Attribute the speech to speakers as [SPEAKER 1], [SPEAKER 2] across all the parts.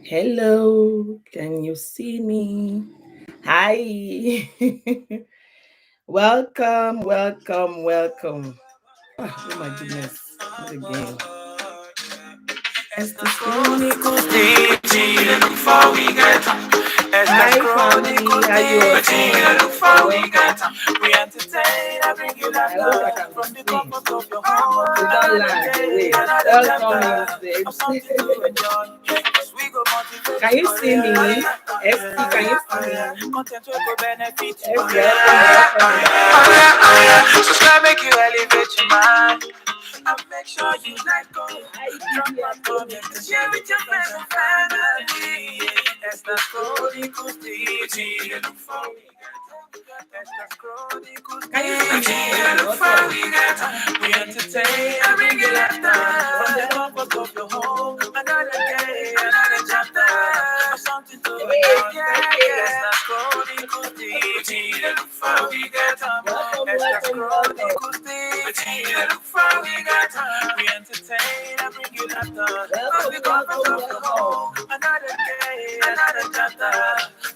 [SPEAKER 1] Hello, can you see me? Hi. Welcome, welcome, welcome. Oh my goodness. Not again. Esta Chronicles DG, look for we get. Hi family, how you all doing? Look for we get. We entertain, I bring you laughter from the comfort of your home. We don't land away. Welcome in. Can you see me? ST, can you see me? Subscribe, make you elevate your mind. And make sure you like go. Drop my comment and share with your friends and family. As the Chronicles DG, look for me. As the Chronicles DG, look for me. We entertain and bring you laughter from the comfort of your home. Another day, another chapter of something to enjoy. As the Chronicles DG, look for me. As the Chronicles DG, look for me. We entertain and bring you laughter from the comfort of your home. Another day, another chapter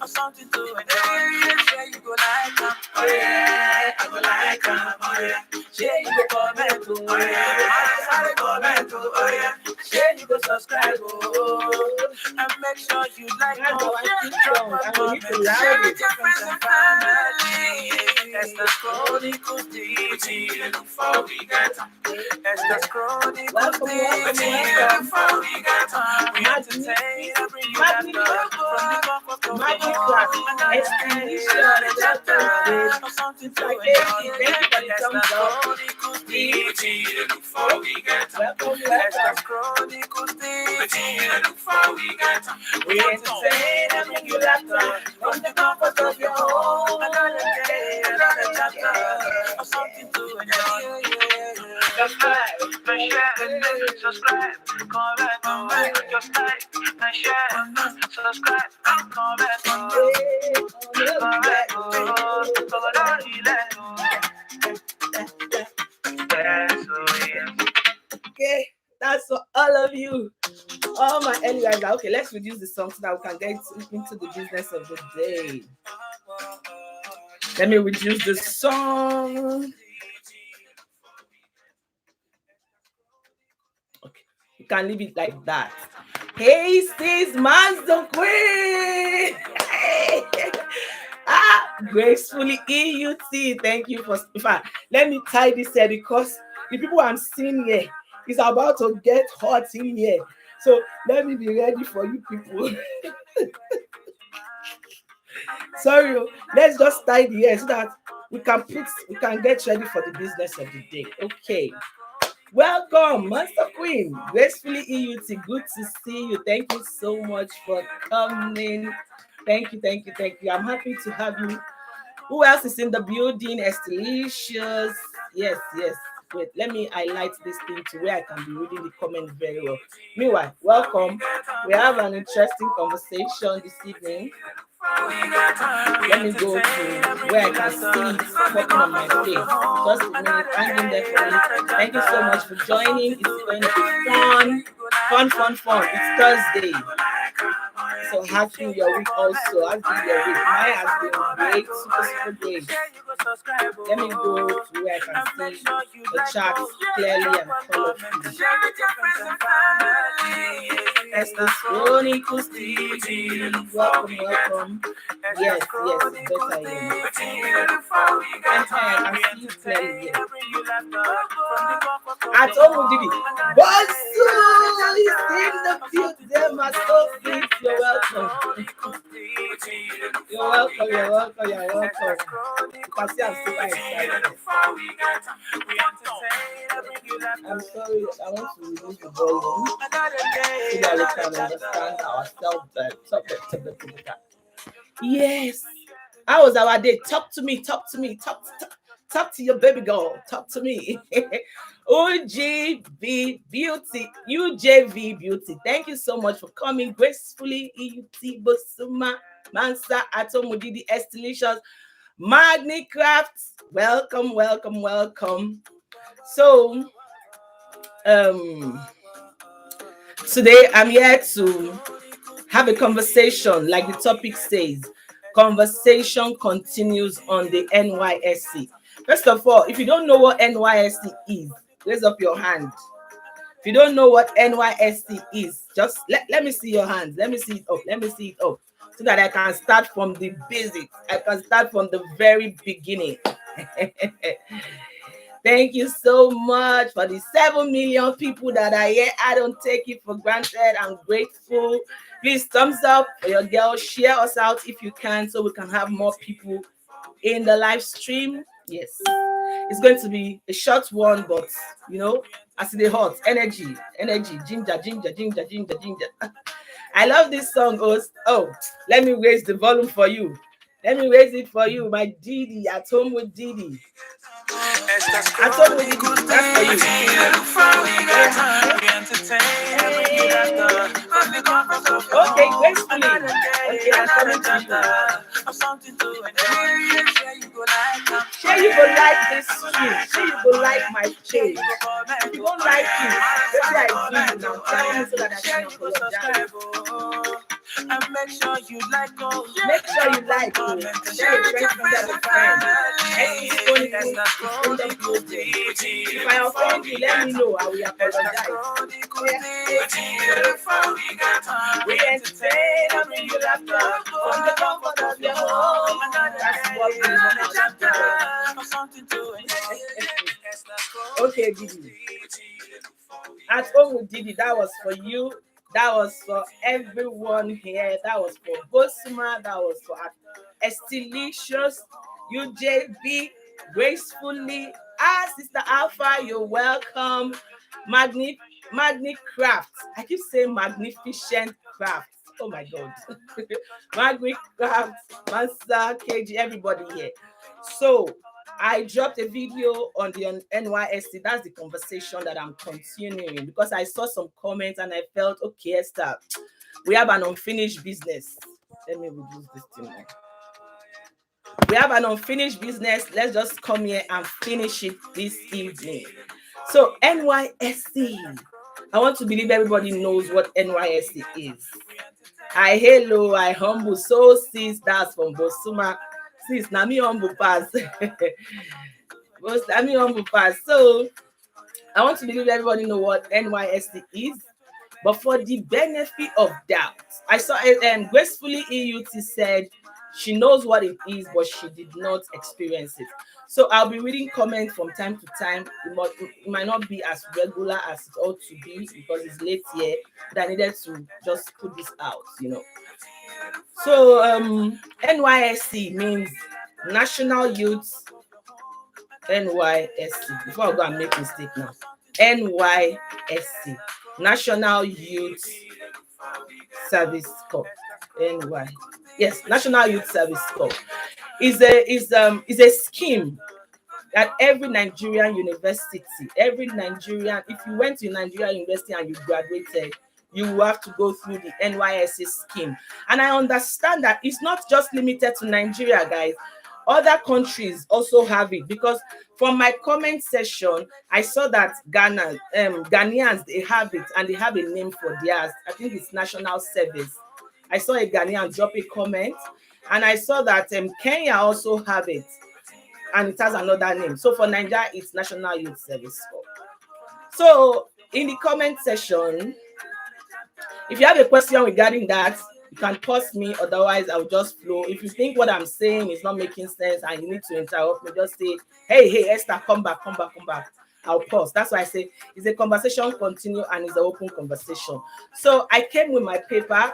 [SPEAKER 1] of something to enjoy. Yeah, you go like them. Oh yeah, I go like them. Oh yeah, yeah, you go comment. Oh yeah, I go comment. Oh yeah, yeah, you go subscribe. Oh, and make sure you like. Oh, drop a comment. Share with your friends and family. As the Chronicles DG, look for we get. As the Chronicles DG, look for we get. We entertain and bring you laughter from the comfort of your home. Another day, another chapter of something to enjoy. As the Chronicles DG, look for we get. As the Chronicles DG, look for we get. We entertain and bring you laughter from the comfort of your home. Another day, another chapter of something to enjoy. Subscribe and share, subscribe, comment, just like and share, subscribe, comment, okay, that's for all of you. All my early guys are okay. Let's reduce the song so that we can get into the business of the day. Let me reduce the song. Okay, you can leave it like that. Hey, sis, man's the queen. Gracefully EUT. Thank you for. In fact, let me tie this here because the people I'm seeing here is about to get hot in here. So let me be ready for you people. Sorry, let's just tie the hair so that we can get ready for the business of the day. Okay. Welcome, Master Queen. Gracefully EUT. Good to see you. Thank you so much for coming. Thank you, thank you, thank you. I'm happy to have you. Who else is in the building? Estelicious. Yes, yes. Wait, let me highlight this thing to where I can be reading the comment very well. Meanwhile, welcome. We have an interesting conversation this evening. Let me go to where I can see it popping on my face. Just a minute, hang in there for me. Thank you so much for joining. It's going to be fun. It's Thursday. So happy your week also. How's been your week? Mine has been great, super great. Let me go to where I can see the charts clearly and colorfully. Esther's Chronicles DG. Welcome. Yes, better here. I can see you clearly here. At home, Didi. Bonsu is in the building. My soul, you're welcome. You're welcome. You can see I'm super excited. I'm sorry, I want to reduce the volume so that we can understand ourselves better. Yes. How was our day? Talk to me. Talk to your baby girl. Talk to me. UJV Beauty. Thank you so much for coming. Gracefully EUT Bosuma Mansa Atomudidi Estelicious Magni Crafts. Welcome. So today I'm here to have a conversation, like the topic says. Conversation continues on the NYSC. First of all, if you don't know what NYSC is, raise up your hand. If you don't know what NYSC is, just let me see your hands. Let me see it up. Let me see it up. So that I can start from the basics. I can start from the very beginning. Thank you so much for the 7 million people that are here. I don't take it for granted. I'm grateful. Please thumbs up for your girl. Share us out if you can, so we can have more people in the live stream. Yes, it's going to be a short one, but you know, as the hot energy, ginger. I love this song. Oh, let me raise the volume for you. Let me raise it for you, my Didi, at home with Didi. At home with Didi, that's for you. Okay, gracefully. Okay, I'm coming to you. Sure you go like this stream. Sure you go like my page. If you don't like it, that's why I do now. Tell me so that I can apologize. And make sure you like go. Make sure you like go. Share it with a friend. If I offend you, let me know. I will apologize. We entertain and bring you laughter from the comfort of your home. That's what we want. Okay, Didi. At home with Didi, that was for you. That was for everyone here. That was for Bosuma. That was for Estilicious, UJB, Gracefully. Sister Alpha, you're welcome. Magni Craft. I keep saying Magnificent Craft. Oh my God. Magni Craft, Mansa, KG, everybody here. So I dropped a video on the NYSC. That's the conversation that I'm continuing, because I saw some comments and I felt, okay, Esther, we have an unfinished business. Let me reduce this thing now. We have an unfinished business. Let's just come here and finish it this evening. So NYSC. I want to believe everybody knows what NYSC is. I hello, I humble. So sis, that's from Bosuma. Sis, Nami humble pass. Nami humble pass. So I want to believe everybody know what NYSC is. But for the benefit of doubt, I saw Gracefully EUT said she knows what it is, but she did not experience it. So I'll be reading comments from time to time. It might not be as regular as it ought to be, because it's late here, but I needed to just put this out, you know. So NYSC means National Youth. NYSC. Before I go and make mistake now. NYSC. National Youth Service Corp. Yes, National Youth Service Corp is a scheme that every Nigerian university, if you went to Nigerian university and you graduated, you will have to go through the NYSC scheme. And I understand that it's not just limited to Nigeria, guys. Other countries also have it, because from my comment section, I saw that Ghanaians, they have it, and they have a name for theirs. I think it's National Service. I saw a Ghanaian drop a comment, and I saw that Kenya also have it, and it has another name. So for Nigeria, it's National Youth Service Corps. So in the comment section, if you have a question regarding that, you can pause me, otherwise I'll just flow. If you think what I'm saying is not making sense and you need to interrupt me, just say, hey, Esther, come back. I'll pause. That's why I say it's a conversation continue and it's an open conversation. So I came with my paper.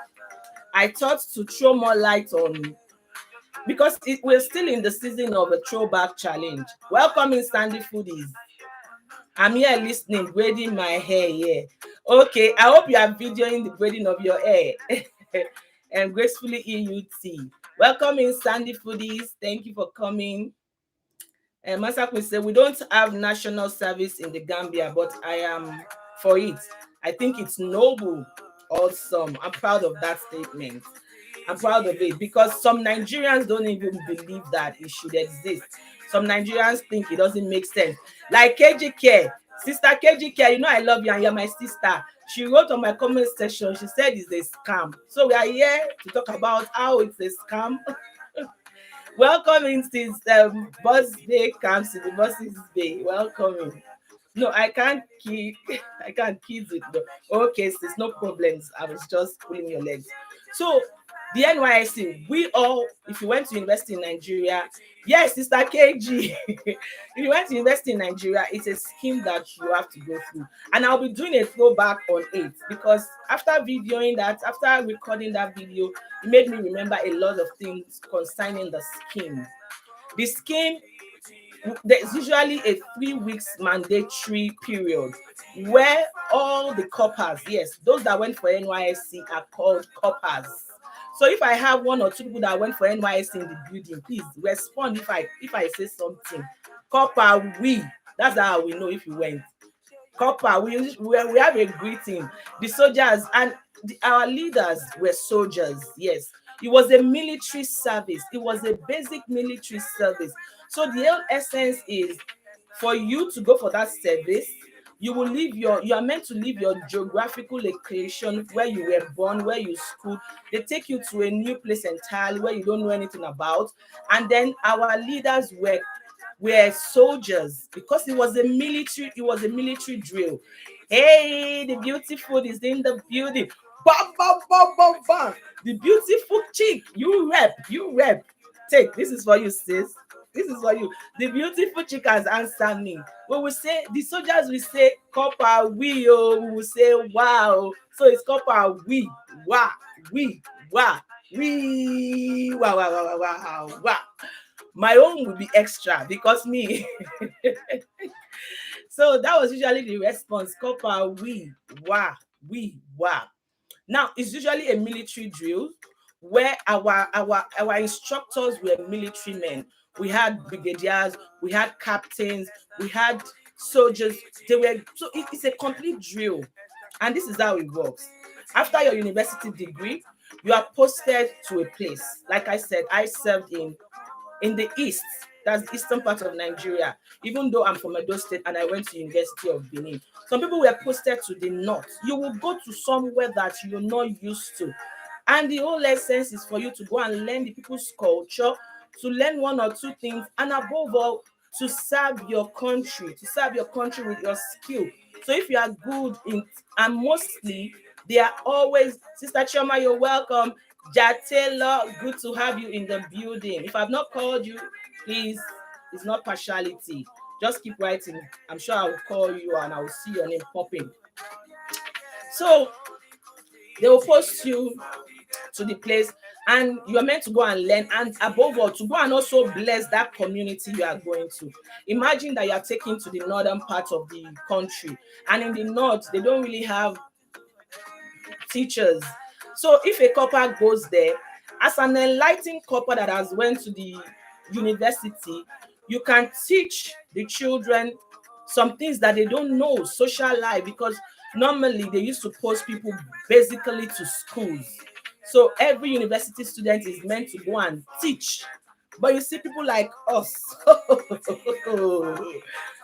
[SPEAKER 1] I thought to throw more light on, because we're still in the season of a throwback challenge. Welcome in Sandy Foodies. I'm here listening, braiding my hair here. Okay, I hope you are videoing the braiding of your hair. And Gracefully EUT. Welcome in Sandy Foodies. Thank you for coming. And Masakwe said, we don't have national service in the Gambia, but I am for it. I think it's noble. Awesome. I'm proud of that statement. I'm proud of it, because some Nigerians don't even believe that it should exist. Some Nigerians think it doesn't make sense. Like KGK,
[SPEAKER 2] Sister KGK, you know I love you and you're my sister. She wrote on my comment section, she said it's a scam. So we are here to talk about how it's a scam. Welcome into Boss Day comes to the Boss's Day. Welcome. No, I can't keep I can't keep it. No. Okay, sis, no problems. I was just pulling your legs. So the NYSC, we all, if you went to university in Nigeria, yes, Sister KG, if you went to university in Nigeria, it's a scheme that you have to go through. And I'll be doing a throwback on it because after videoing that, after recording that video, it made me remember a lot of things concerning the scheme. The scheme, there's usually a 3 weeks mandatory period where all the coppers, yes, those that went for NYSC are called coppers. So if I have one or two people that went for NYSC in the building, please respond if I say something. Copper, that's how we know if you went. Copper, we have a greeting. The soldiers and our leaders were soldiers, yes. It was a military service. It was a basic military service. So the whole essence is for you to go for that service, you are meant to leave your geographical location where you were born, where you schooled. They take you to a new place entirely where you don't know anything about. And then our leaders were soldiers because it was a military drill. Hey, the beautiful is in the building. Bam, bam, bam, bam, bam. The beautiful chick, you rep. Take, this is for you, sis. This is for you. The beautiful chick has answered me. When we say, the soldiers will say, copper, we will say, wow. So it's copper, we, wow, wow, wow. My own will be extra because me. So that was usually the response. Copper, we, wow. Now it's usually a military drill where our instructors were military men. We had brigadiers, we had captains, we had soldiers. It's a complete drill, and this is how it works. After your university degree, you are posted to a place. Like I said, I served in the east, that's the eastern part of Nigeria, even though I'm from Edo State and I went to University of Benin. Some people were posted to the north. You will go to somewhere that you're not used to. And the whole essence is for you to go and learn the people's culture, to learn one or two things, and above all, to serve your country with your skill. So if you are good in, and mostly they are always, Sister Chioma, you're welcome. Jatela, good to have you in the building. If I've not called you, please, it's not partiality. Just keep writing. I'm sure I'll call you and I'll see your name popping. So they will post you to the place and you are meant to go and learn, and above all, to go and also bless that community you are going to. Imagine that you are taken to the northern part of the country, and in the north, they don't really have teachers. So if a copper goes there, as an enlightened copper that has went to the university, you can teach the children some things that they don't know, social life, because normally they used to post people basically to schools. So every university student is meant to go and teach. But you see people like us,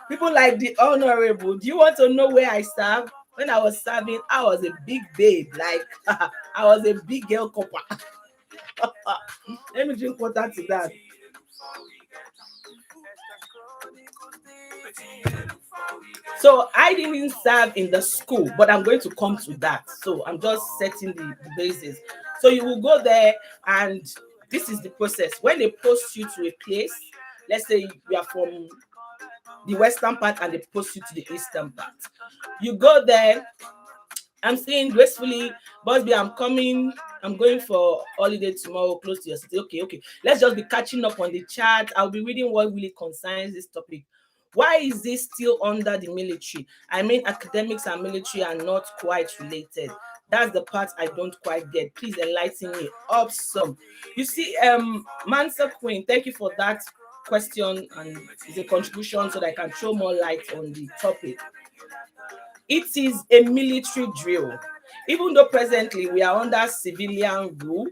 [SPEAKER 2] people like the honorable. Do you want to know where I serve? When I was serving, I was a big babe. Like, I was a big girl copper. Let me drink water to that. So I didn't serve in the school, but I'm going to come to that. So I'm just setting the basis. So you will go there, and this is the process. When they post you to a place, let's say you are from the western part and they post you to the eastern part. You go there. I'm saying gracefully, Busby, I'm going for holiday tomorrow, close to your city. Okay. Let's just be catching up on the chat. I'll be reading what really concerns this topic. Why is this still under the military? I mean, academics and military are not quite related. That's the part I don't quite get. Please enlighten me. Awesome. You see, Mansa Queen, thank you for that question, and it's a contribution so that I can throw more light on the topic. It is a military drill. Even though presently we are under civilian rule,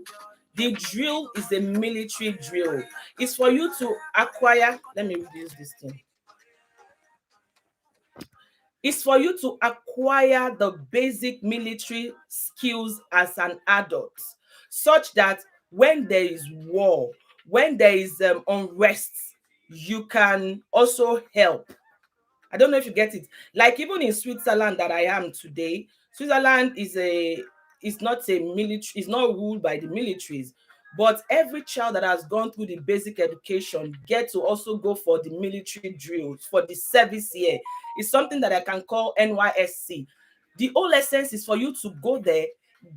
[SPEAKER 2] the drill is a military drill. It's for you to acquire. Let me reduce this thing. is for you to acquire the basic military skills as an adult, such that when there is war, when there is unrest, you can also help. I don't know if you get it. Like even in Switzerland that I am today, Switzerland is not a military, is not ruled by the militaries, but every child that has gone through the basic education get to also go for the military drills for the service year. It's something that I can call NYSC. The whole essence is for you to go there,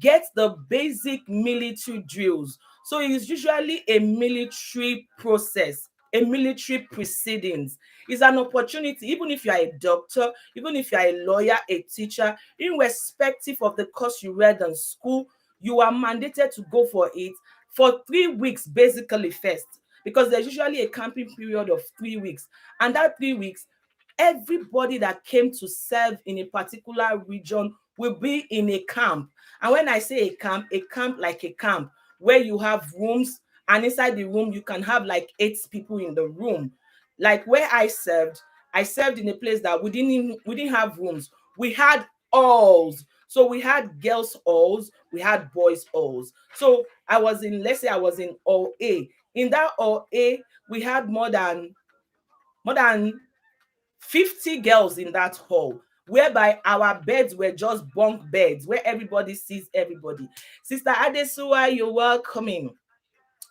[SPEAKER 2] get the basic military drills. So it is usually a military process, a military proceedings. It's an opportunity, even if you are a doctor, even if you are a lawyer, a teacher, irrespective of the course you read in school, you are mandated to go for it for 3 weeks, basically, first, because there's usually a camping period of 3 weeks. And that 3 weeks, everybody that came to serve in a particular region will be in a camp. And when I say a camp like a camp, where you have rooms, and inside the room you can have like 8 people in the room. Like where I served in a place that we didn't have rooms. We had halls. So we had girls halls, we had boys halls. So I was in, let's say I was in hall A. In that hall A, we had more than 50 girls in that hall, whereby our beds were just bunk beds where everybody sees everybody. Sister Adesuwa, you're welcoming.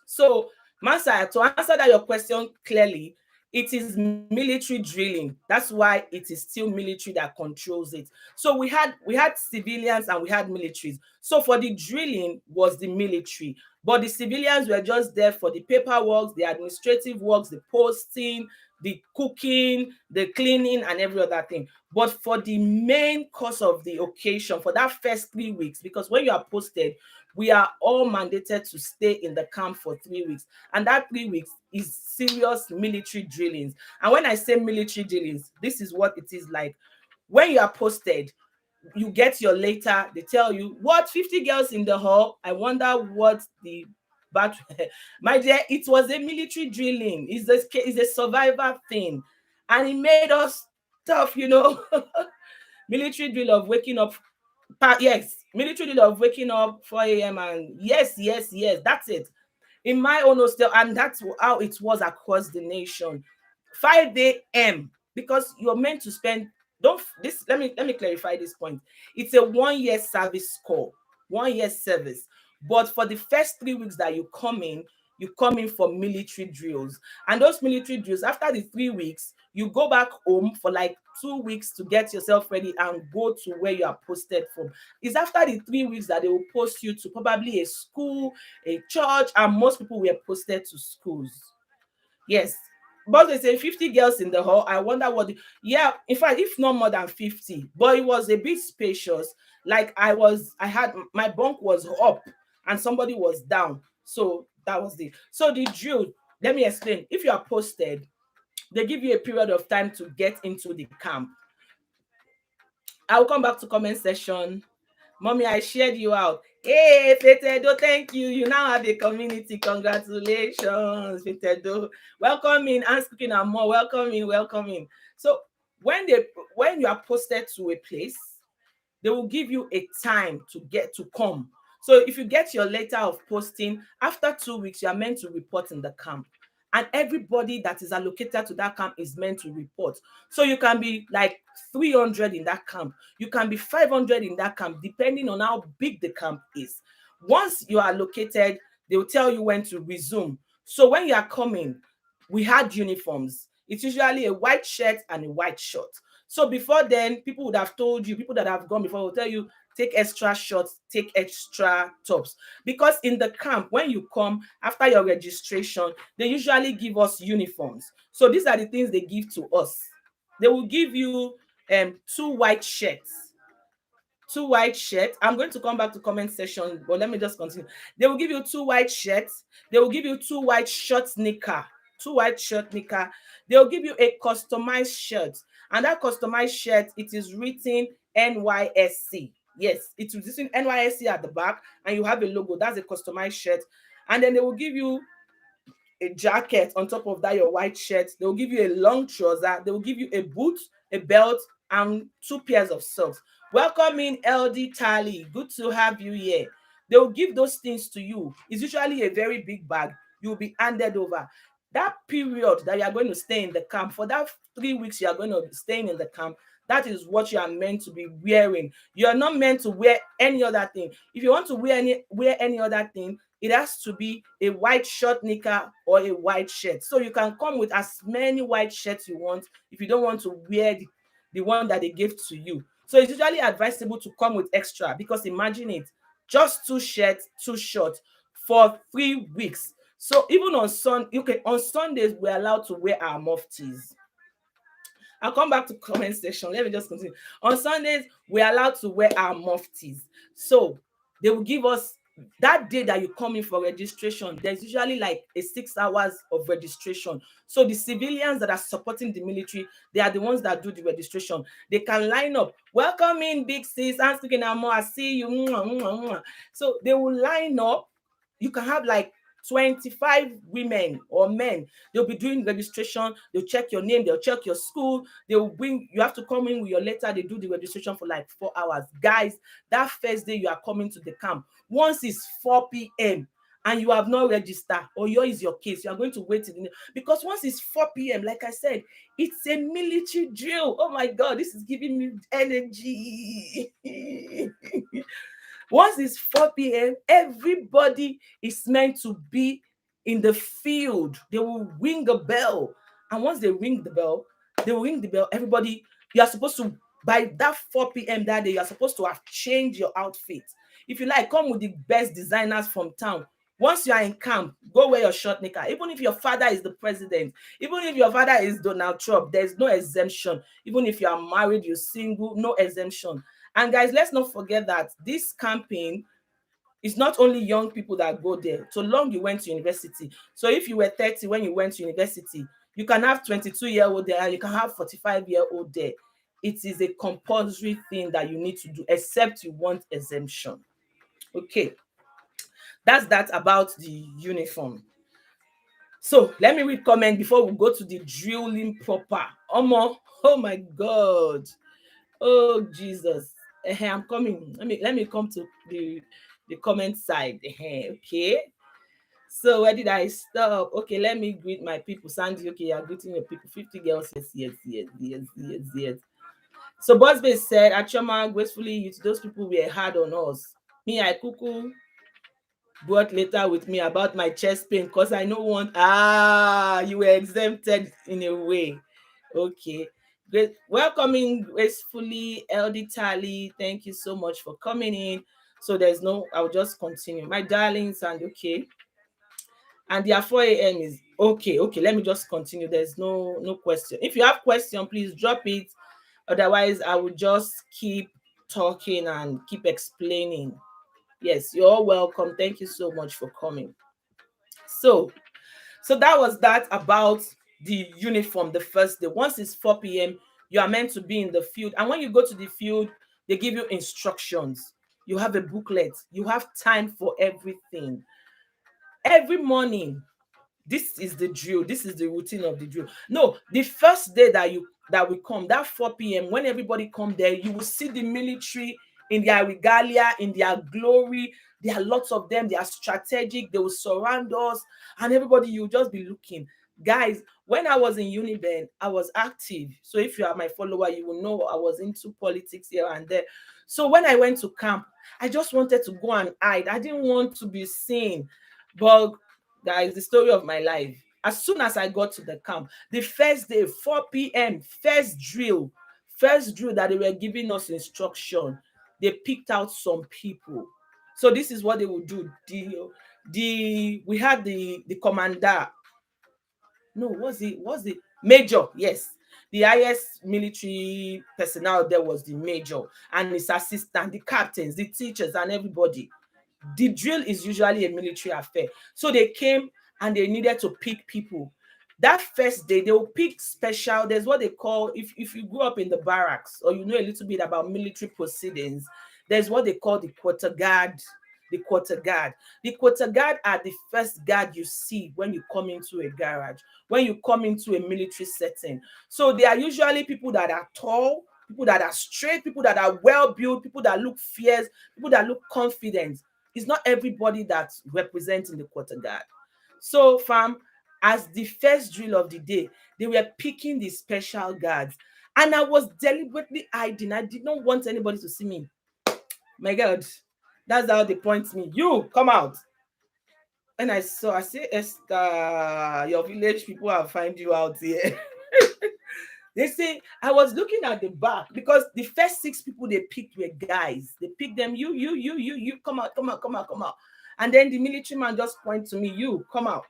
[SPEAKER 2] So, Masa, to answer that your question clearly, it is military drilling. That's why it is still military that controls it. So we had civilians and we had militaries. So for the drilling was the military, but the civilians were just there for the paperwork, the administrative works, the posting, the cooking, the cleaning, and every other thing. But for the main course of the occasion, for that first 3 weeks, because when you are posted, we are all mandated to stay in the camp for 3 weeks. And that 3 weeks is serious military drillings. And when I say military drillings, this is what it is like. When you are posted, you get your letter, they tell you, what, 50 girls in the hall? I wonder what the but my dear, it was a military drilling. It's a survivor thing. And it made us tough. Military drill of waking up. Yes, military drill of waking up 4 a.m. and yes, yes, yes, that's it. In my own hostel, and that's how it was across the nation. 5 a.m. because you're meant to spend. Don't this. Let me clarify this point. It's a 1 year service score, 1 year service. But for the first 3 weeks that you come in for military drills. And those military drills, after the 3 weeks, you go back home for like 2 weeks to get yourself ready and go to where you are posted from. It's after the 3 weeks that they will post you to probably a school, a church, and most people were posted to schools. Yes. But they say 50 girls in the hall. I wonder yeah, in fact, if not more than 50, but it was a bit spacious. Like I had my bunk was up and somebody was down. So that was it. So the drill, let me explain. If you are posted, they give you a period of time to get into the camp. I'll come back to comment section. Mommy, I shared you out. Hey, Fetedo, thank you. You now have a community. Congratulations, Fetedo. Welcome in, and cooking and more. Welcome in, welcome in. So when you are posted to a place, they will give you a time to get to come. So if you get your letter of posting, after 2 weeks, you are meant to report in the camp. And everybody that is allocated to that camp is meant to report. So you can be like 300 in that camp. You can be 500 in that camp, depending on how big the camp is. Once you are allocated, they will tell you when to resume. So when you are coming, we had uniforms. It's usually a white shirt and a white short. So before then, people would have told you, people that have gone before will tell you, take extra shorts, take extra tops. Because in the camp, when you come after your registration, they usually give us uniforms. So these are the things they give to us. They will give you two white shirts. Two white shirts. I'm going to come back to comment section, but let me just continue. They will give you two white shirts. They will give you two white short knicker. Two white shirt knicker. They'll give you a customized shirt. And that customized shirt, it is written NYSC. Yes, it is written NYSC at the back, and you have a logo. That's a customized shirt. And then they will give you a jacket on top of that, your white shirt. They will give you a long trouser. They will give you a boot, a belt, and 2 pairs of socks. Welcome in LD Tally. Good to have you here. They will give those things to you. It's usually a very big bag. You'll be handed over. That period that you are going to stay in the camp, for that 3 weeks you are going to be staying in the camp, that is what you are meant to be wearing. You are not meant to wear any other thing. If you want to wear any other thing, it has to be a white short knicker or a white shirt. So you can come with as many white shirts you want if you don't want to wear the one that they gave to you. So it's usually advisable to come with extra, because imagine it, just 2 shirts, 2 shorts for 3 weeks. So even on Sundays, we're allowed to wear our muftis. I'll come back to comment section. Let me just continue. On Sundays, we're allowed to wear our muftis. So they will give us that day that you come in for registration. There's usually like a 6 hours of registration. So the civilians that are supporting the military, they are the ones that do the registration. They can line up. Welcome in, big sis. I'm speaking now. I see you. So they will line up. You can have like 25 women or men. They'll be doing registration. They'll check your name. They'll check your school. They'll bring, you have to come in with your letter. They do the registration for like 4 hours. Guys, that first day you are coming to the camp, once it's 4 p.m. and you have not registered, or yours is your case, you are going to wait because once it's 4 p.m., like I said, it's a military drill. Oh my God, this is giving me energy. Once it's 4 p.m., everybody is meant to be in the field. They will ring a bell. And once they ring the bell, everybody, you are supposed to, by that 4 p.m. that day, you are supposed to have changed your outfit. If you like, come with the best designers from town. Once you are in camp, go wear your short knicker. Even if your father is the president, even if your father is Donald Trump, there's no exemption. Even if you are married, you're single, no exemption. And guys, let's not forget that this campaign is not only young people that go there. So long you went to university. So if you were 30 when you went to university, you can have 22-year-old there, and you can have 45-year-old there. It is a compulsory thing that you need to do, except you want exemption. Okay, that's that about the uniform. So let me read comment before we go to the drilling proper. Oh my God. Oh Jesus. I'm coming. Let me come to the comment side. Okay. So where did I stop? Okay, let me greet my people. Sandy, okay, you're greeting your people. 50 girls. Yes. So Bosby said, Achoma, gracefully, those people were hard on us. Me, I cuckoo brought later with me about my chest pain because I don't want, you were exempted in a way. Okay. Great. Welcoming gracefully, LD Tally. Thank you so much for coming in. So I'll just continue. My darlings, and okay. And their 4 a.m. is okay. Let me just continue. There's no question. If you have question, please drop it. Otherwise, I will just keep talking and keep explaining. Yes, you're all welcome. Thank you so much for coming. So that was that about the uniform the first day. Once it's 4 p.m., you are meant to be in the field. And when you go to the field, they give you instructions. You have a booklet. You have time for everything. Every morning, this is the drill. This is the routine of the drill. No, the first day that we come, that 4 p.m., when everybody come there, you will see the military in their regalia, in their glory. There are lots of them. They are strategic. They will surround us, and everybody, you will just be looking. Guys, when I was in Uniben, I was active. So if you are my follower, you will know I was into politics here and there. So when I went to camp, I just wanted to go and hide. I didn't want to be seen. But guys, the story of my life. As soon as I got to the camp, the first day, 4 p.m., first drill that they were giving us instruction, they picked out some people. So this is what they would do. We had the commander. No, was the major? Yes. The highest military personnel there was the major and his assistant, the captains, the teachers, and everybody. The drill is usually a military affair. So they came and they needed to pick people. That first day, they will pick special. There's what they call, if you grew up in the barracks or you know a little bit about military proceedings, there's what they call the quarter guard. The quarter guard are the first guard you see when you come into a garage, when you come into a military setting. So they are usually people that are tall, people that are straight, people that are well built, people that look fierce, people that look confident. It's not everybody that's representing the quarter guard. So, fam, as the first drill of the day, they were picking the special guards. And I was deliberately hiding. I did not want anybody to see me. My God, that's how they point me. You, come out. And I say, Esther, your village people will find you out here. They say I was looking at the back because the first 6 people they picked were guys. They picked them, you, come out, come out, come out, come out. And then the military man just point to me, you, come out.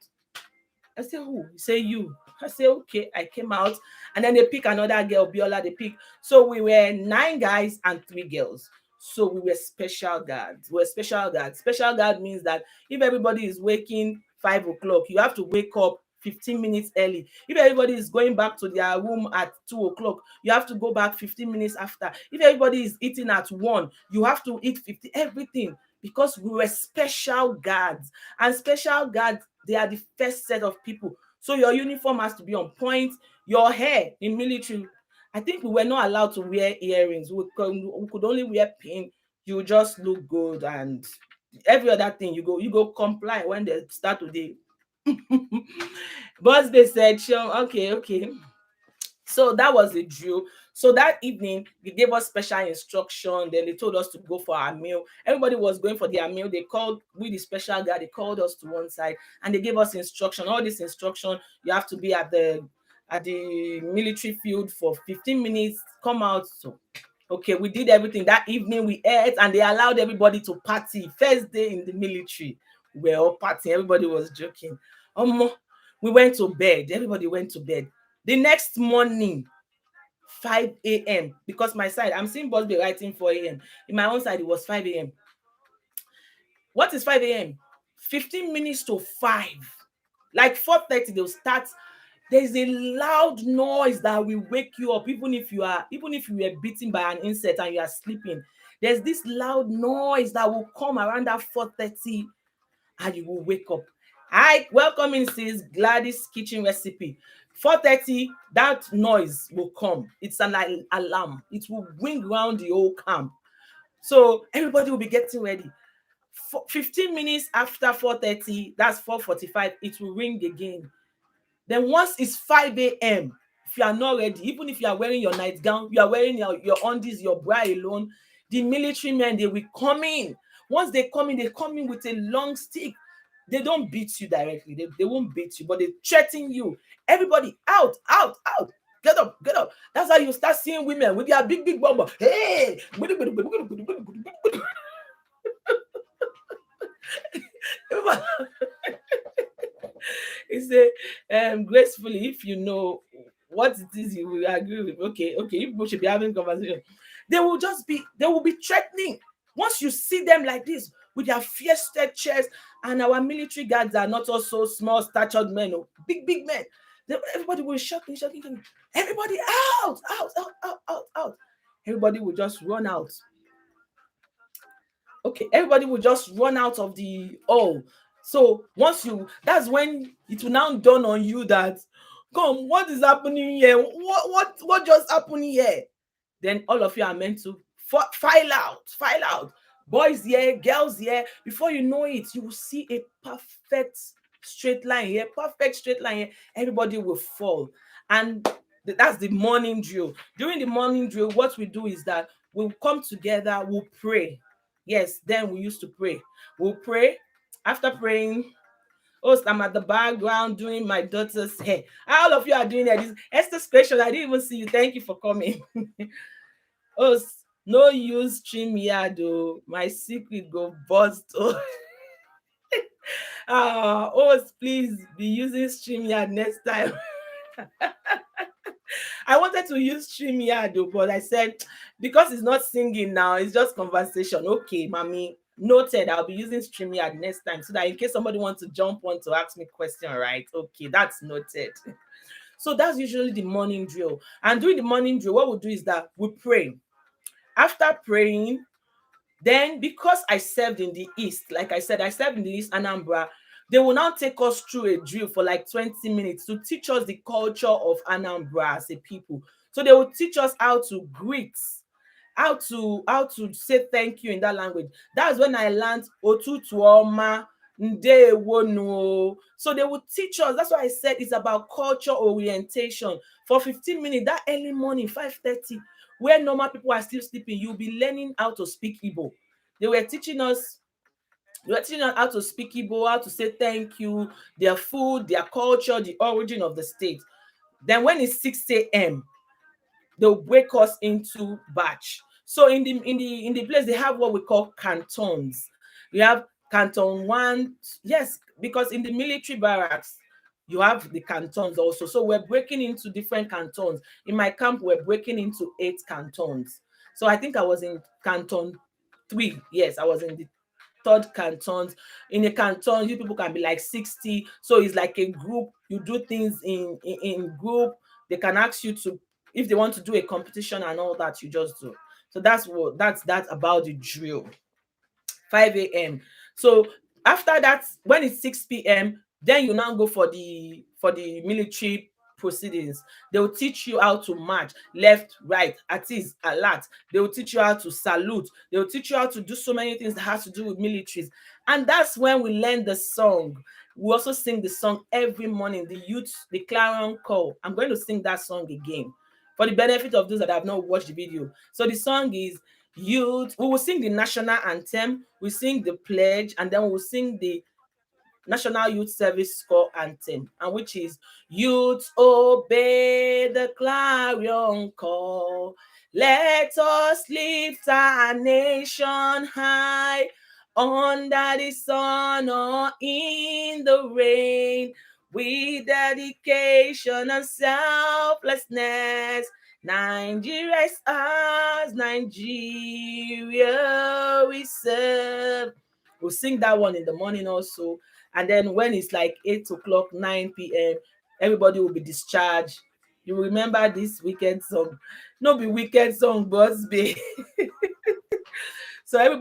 [SPEAKER 2] I say, who? He say, you. I say, okay. I came out. And then they pick another girl, Biola, they pick. So we were 9 guys and 3 girls. So we were special guards. We're special guards. Special guard means that if everybody is waking 5 o'clock, you have to wake up 15 minutes early. If everybody is going back to their room at 2 o'clock, you have to go back 15 minutes after. If everybody is eating at 1, you have to eat 50, everything. Because we were special guards. And special guards, they are the first set of people. So your uniform has to be on point. Your hair in military, I think we were not allowed to wear earrings. We could only wear pin. You just look good, and every other thing you go comply when they start today. But they said, sure, okay. So that was the drill. So that evening, they gave us special instruction. Then they told us to go for our meal. Everybody was going for their meal. They called, with the special guy, they called us to one side and they gave us instruction. All this instruction, you have to be at the military field for 15 minutes, come out. So, okay, we did everything. That evening we ate and they allowed everybody to party. First day in the military, we were all partying. Everybody was joking. We went to bed. Everybody went to bed. The next morning, 5 a.m. because my side, I'm seeing Bosby writing 4 a.m. In my own side, it was 5 a.m. What is 5 a.m.? 15 minutes to 5. Like 4:30, they'll start. There's a loud noise that will wake you up, even if you were bitten by an insect and you are sleeping. There's this loud noise that will come around that 4:30 and you will wake up. Hi, welcome in sis Gladys kitchen recipe. 4:30, that noise will come. It's an alarm. It will ring around the whole camp. So everybody will be getting ready. 15 minutes after 4:30, that's 4:45, it will ring again. Then once it's 5 a.m., if you are not ready, even if you are wearing your nightgown, you are wearing your undies, your bra alone, the military men, they will come in. Once they come in with a long stick. They don't beat you directly. They won't beat you, but they threaten you. Everybody, out. Get up. That's how you start seeing women with their big bomber. Hey! It's gracefully, if you know what it is you will agree with. Okay, people should be having conversation. They will be threatening. Once you see them like this with their fierce chest, and our military guards are not also small statured men, or big men. Everybody will shouting. Everybody out. Everybody will just run out. Okay, everybody will just run out of the hall. So that's when it will now dawn on you that, come, what is happening here? What just happened here? Then all of you are meant to file out. Boys here, girls here. Before you know it, you will see a perfect straight line here. Everybody will fall. And that's the morning drill. During the morning drill, what we do is that we'll come together, we'll pray. Yes, then we used to pray. We'll pray. After praying, I'm at the background doing my daughter's hair. All of you are doing that. This Esther's question, I didn't even see you. Thank you for coming. No use StreamYard, though. My secret go bust. Please be using StreamYard next time. I wanted to use StreamYard, though, but I said, because it's not singing now, it's just conversation. Okay, mommy, noted. I'll be using StreamYard next time, so that in case somebody wants to jump on to ask me a question, right? Okay, that's noted. So that's usually the morning drill. And during the morning drill, what we'll do is that we pray. After praying, then because I served in the East, like I said, I served in the East, Anambra, they will now take us through a drill for like 20 minutes to teach us the culture of Anambra as a people. So they will teach us how to greet, how to say thank you in that language. That's when I learned otutu oma, ndewonu. So they will teach us. That's why I said it's about culture orientation. For 15 minutes that early morning, 5:30, where normal people are still sleeping, you'll be learning how to speak Igbo. They were teaching us how to speak Igbo, how to say thank you, their food, their culture, the origin of the state. Then when it's 6 a.m., they'll break us into batch. So in the place, they have what we call cantons. We have canton one, yes, because in the military barracks you have the cantons also. So we're breaking into different cantons. In my camp, we're breaking into 8 cantons. So I think I was in canton 3. Yes, I was in the third cantons. In a canton, you people can be like 60. So it's like a group. You do things in group. They can ask you to, if they want to do a competition and all that, you just do. So that's about the drill. 5 a.m. So after that, when it's 6 p.m., then you now go for the military proceedings. They will teach you how to march left, right, at ease, alert. They will teach you how to salute. They will teach you how to do so many things that has to do with militaries. And that's when we learn the song. We also sing the song every morning, the youth, the clarion call. I'm going to sing that song again for the benefit of those that have not watched the video. So the song is youth. We will sing the national anthem, we sing the pledge, and then we will sing the National Youth Service Corps anthem, and which is youth obey the clarion call. Let us lift our nation high under the sun or in the rain, with dedication and selflessness. Nigeria is ours, Nigeria we serve. We'll sing that one in the morning also. And then when it's like 8 o'clock, 9 p.m., everybody will be discharged. You remember this weekend song? No be weekend song, boss be. So you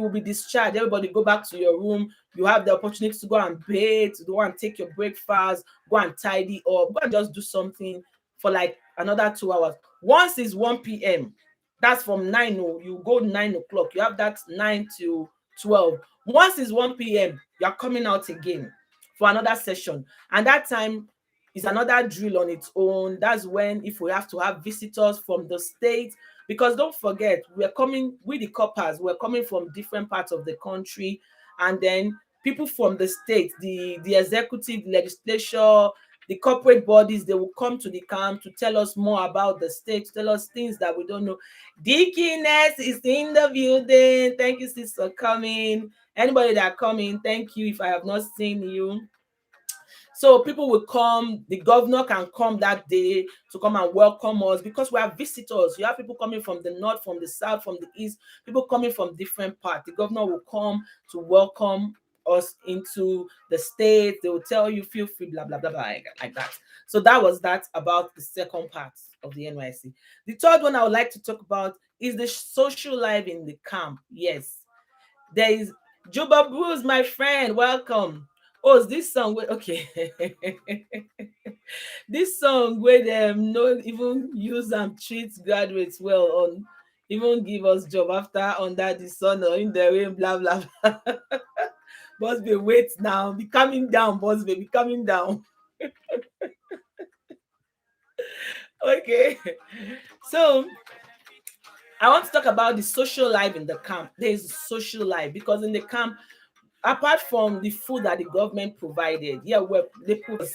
[SPEAKER 2] will be discharged. Everybody go back to your room. You have the opportunity to go and bathe, to go and take your breakfast, go and tidy up, go and just do something for like another 2 hours. Once it's 1 p.m., that's from 9. Oh, you go 9 o'clock. You have that 9 to 12. Once it's 1 p.m., you're coming out again for another session. And that time is another drill on its own. That's when, if we have to have visitors from the state, because don't forget, we're coming with the coppers, we're coming from different parts of the country, and then people from the state, the executive, legislature, the corporate bodies, they will come to the camp to tell us more about the state, to tell us things that we don't know. Dickiness is in the building. Thank you, sis, for coming. Anybody that coming, thank you if I have not seen you. So people will come, the governor can come that day to come and welcome us, because we have visitors. You have people coming from the north, from the south, from the east, people coming from different parts. The governor will come to welcome us into the state. They will tell you, feel free, blah, blah, blah, blah, like that. So that was that about the second part of the NYSC. The third one I would like to talk about is the social life in the camp. Yes. There is Juba Bruce, my friend. Welcome. Oh, is this song? Okay. This song where them no even use and treat graduates well, on even give us job after under the sun or in the rain, blah blah blah. Boss baby, wait now. Be coming down, boss baby, be coming down. Okay. So I want to talk about the social life in the camp. There is social life because in the camp, apart from the food that the government provided, yeah, well, they put us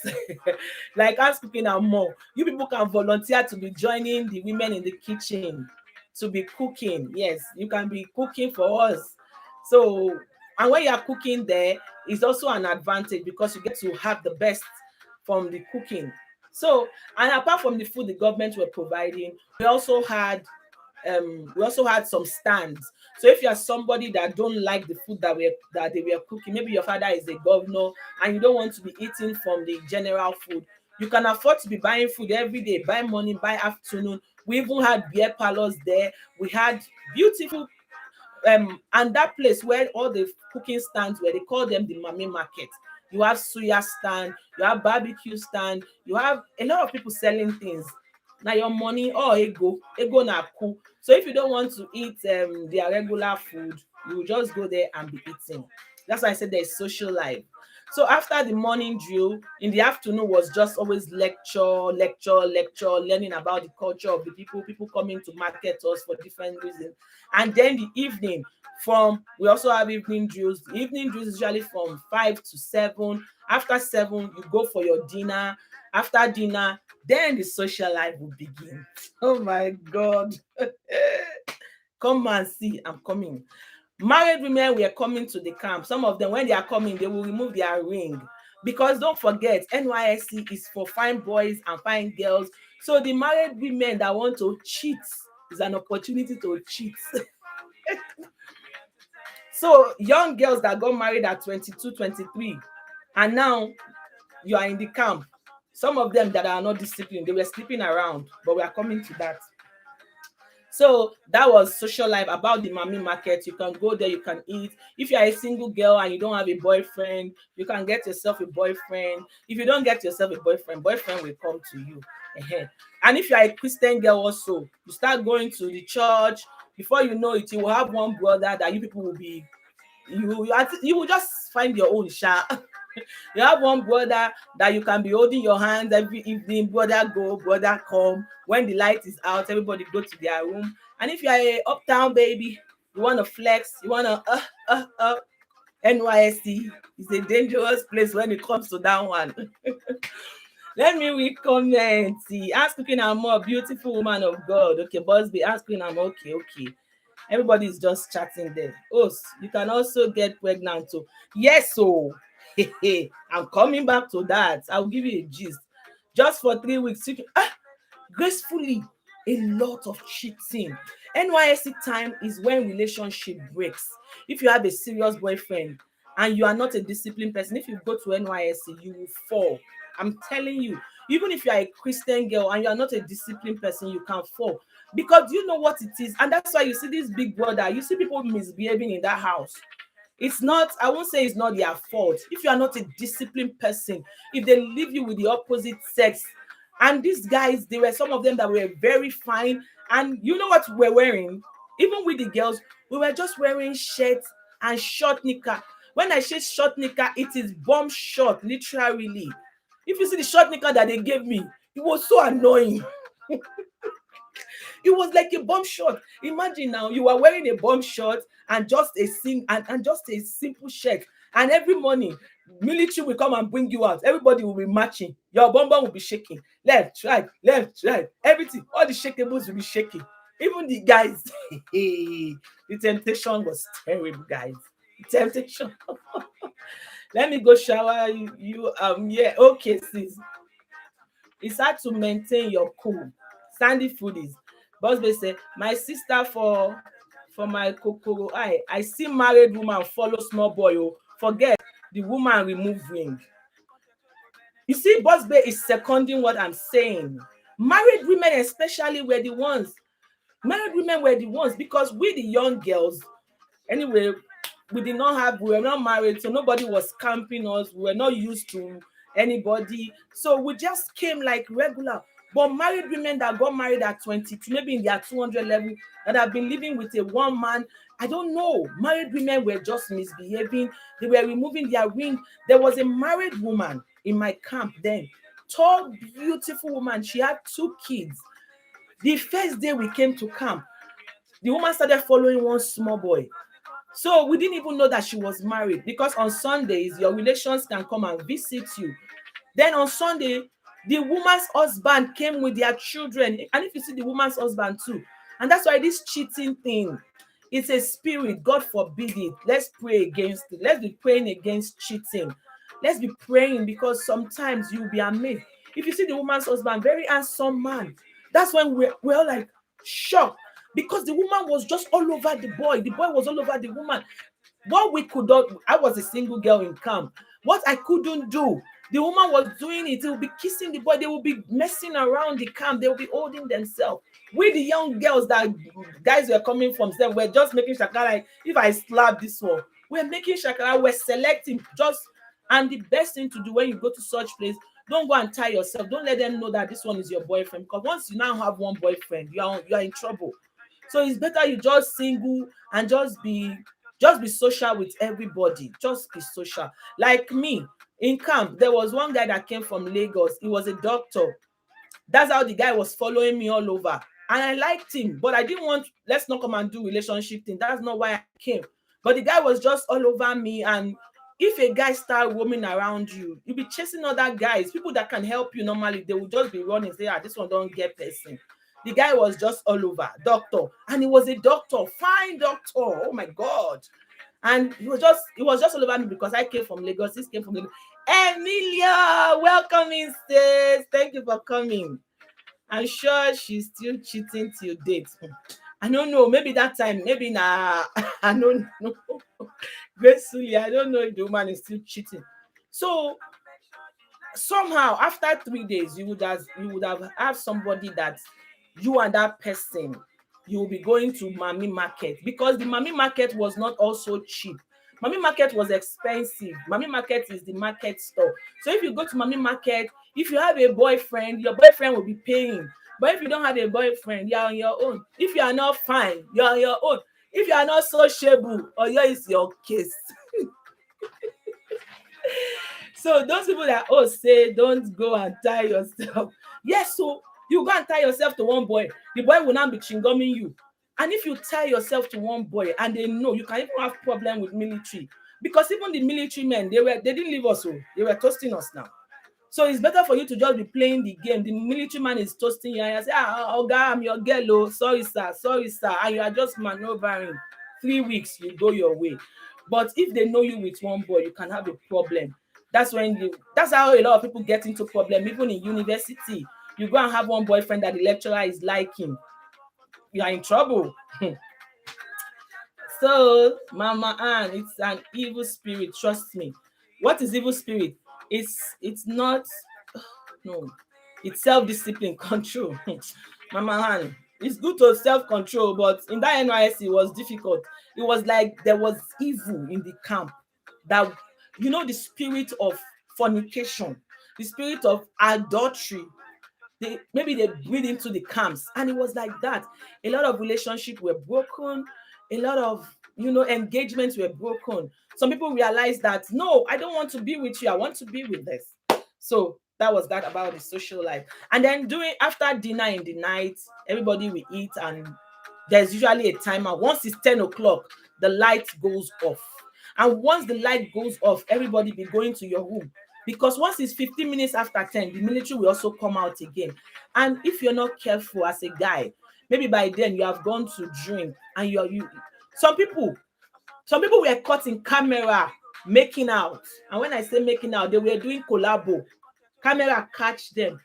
[SPEAKER 2] like us cooking and more. You people can volunteer to be joining the women in the kitchen to be cooking. Yes, you can be cooking for us. So, and when you are cooking there, it's also an advantage because you get to have the best from the cooking. So, and apart from the food the government were providing, we also had some stands. So if you're somebody that don't like the food that they were cooking, maybe your father is a governor and you don't want to be eating from the general food, you can afford to be buying food every day, buy morning, buy afternoon. We even had beer parlors there. We had beautiful and that place where all the cooking stands were, they call them the mami market. You have suya stand, you have barbecue stand, you have a lot of people selling things. Now your money or ego na cool. So if you don't want to eat their regular food, you will just go there and be eating. That's why I said there's social life. So after the morning drill, in the afternoon was just always lecture, learning about the culture of the people coming to market us for different reasons. And then the evening, we also have evening drills. The evening drills is usually from 5 to 7. After 7, you go for your dinner. After dinner, then the social life will begin. Oh my God. Come and see, I'm coming. Married women were coming to the camp. Some of them, when they are coming, they will remove their ring. Because don't forget, NYSC is for fine boys and fine girls. So the married women that want to cheat is an opportunity to cheat. So young girls that got married at 22, 23, and now you are in the camp. Some of them that are not disciplined, they were sleeping around, but we are coming to that. So that was social life about the Mami market. You can go there, you can eat. If you are a single girl and you don't have a boyfriend, you can get yourself a boyfriend. If you don't get yourself a boyfriend will come to you. And if you are a Christian girl also, you start going to the church. Before you know it, you will have one brother that you people will be, you will just find your own sha. You have one brother that you can be holding your hands every evening. Brother go, brother come. When the light is out, everybody go to their room. And if you are a uptown baby, you want to flex, you want to NYSC is a dangerous place when it comes to that one. Let me read comments. Ask Queen I'm more beautiful woman of God. Okay, Busby, ask Queen I'm okay. Everybody is just chatting there. Oh, you can also get pregnant too. Yes, so I'm coming back to that. I'll give you a gist. Just for 3 weeks, you can, gracefully, a lot of cheating. NYSC time is when relationship breaks. If you have a serious boyfriend and you are not a disciplined person, if you go to NYSC, you will fall. I'm telling you, even if you are a Christian girl and you are not a disciplined person, you can fall. Because you know what it is. And that's why you see this big brother, you see people misbehaving in that house. It's not, I won't say it's not their fault. If you are not a disciplined person, if they leave you with the opposite sex, and these guys, there were some of them that were very fine, and you know what we're wearing? Even with the girls, we were just wearing shirts and short knicker. When I say short knicker, it is bomb short, literally. If you see the short knicker that they gave me, it was so annoying. It was like a bomb shot. Imagine now you are wearing a bomb shot and just and just a simple shirt. And every morning, military will come and bring you out. Everybody will be marching. Your bum will be shaking. Left, right. Everything. All the shakables will be shaking. Even the guys. The temptation was terrible, guys. The temptation. Let me go shower you. Yeah, okay, sis. It's hard to maintain your cool. Sandy Foodies. Bosbe say, my sister for my kokoro eye. I see married woman follow small boy. Oh, forget the woman remove ring. You see, Bosbe is seconding what I'm saying. Married women, especially, were the ones. Married women were the ones because we, the young girls, anyway, we were not married, so nobody was camping us. We were not used to anybody. So we just came like regular. But married women that got married at 22, maybe in their 200 level, that have been living with a one man, I don't know. Married women were just misbehaving. They were removing their ring. There was a married woman in my camp then. Tall, beautiful woman. She had 2 kids. The first day we came to camp, the woman started following one small boy. So we didn't even know that she was married because on Sundays, your relations can come and visit you. Then on Sunday, the woman's husband came with their children. And if you see the woman's husband too, and that's why this cheating thing, it's a spirit. God forbid it. Let's pray against it. Let's be praying against cheating. Let's be praying because sometimes you'll be amazed. If you see the woman's husband, very handsome man, that's when we're all like shocked because the woman was just all over the boy. The boy was all over the woman. What we could not, I was a single girl in camp. What I couldn't do, the woman was doing it. They will be kissing the boy. They will be messing around the camp. They will be holding themselves. We, the young girls that guys were coming from them, we're just making shakara. Like, if I slap this one, we're making shakara. We're selecting just, and the best thing to do when you go to such place, Don't go and tie yourself. Don't let them know that this one is your boyfriend, because once you now have one boyfriend, you are in trouble. So it's better you just single and just be social with everybody. Just be social. Like me in camp, there was one guy that came from Lagos. He was a doctor. That's how the guy was following me all over. And I liked him, but I didn't want, let's not come and do relationship thing. That's not why I came. But the guy was just all over me. And if a guy start roaming around you, you'll be chasing other guys, people that can help you normally. They will just be running, say, this one don't get person. The guy was just all over, doctor. And he was a doctor, fine doctor. Oh my God. And he was just all over me because I came from Lagos. He came from Lagos. Emilia, welcome in, sis. Thank you for coming. I'm sure she's still cheating till date. I don't know. Maybe that time, maybe nah. I don't know. Gracefully, I don't know if the woman is still cheating. So somehow, after 3 days, you would have somebody that you and that person, you will be going to Mami Market, because the Mami Market was not also cheap. Mami Market was expensive. Mami Market is the market store. So if you go to Mami Market, if you have a boyfriend, your boyfriend will be paying. But if you don't have a boyfriend, you're on your own. If you are not fine, you're on your own. If you are not sociable, or here is your case. So those people that say don't go and tie yourself. Yes, so you go and tie yourself to one boy. The boy will not be chingumming you. And if you tie yourself to one boy and they know, you can even have problem with military. Because even the military men, they didn't leave us. So they were toasting us now. So it's better for you to just be playing the game. The military man is toasting you and you say, Oga, I'm your girl. Oh, sorry, sir. And you are just maneuvering. 3 weeks, you go your way. But if they know you with one boy, you can have a problem. That's how a lot of people get into problem. Even in university, you go and have one boyfriend that the lecturer is liking. You are in trouble. So, Mama Ann, it's an evil spirit. Trust me. What is evil spirit? It's not, no, it's self-discipline, control. Mama Ann, it's good to self-control, but in that NYSC, it was difficult. It was like there was evil in the camp. That, the spirit of fornication, the spirit of adultery, maybe they breathe into the camps, and it was like that. A lot of relationships were broken, a lot of engagements were broken. Some people realized that, no, I don't want to be with you, I want to be with this. So that was that about the social life. And then after dinner in the night, everybody will eat, and there's usually a timer. Once it's 10 o'clock, the light goes off. And once the light goes off, everybody be going to your room. Because once it's 15 minutes after 10, the military will also come out again. And if you're not careful as a guy, maybe by then you have gone to drink, and some people were caught in camera making out. And when I say making out, they were doing collabo. Camera catch them.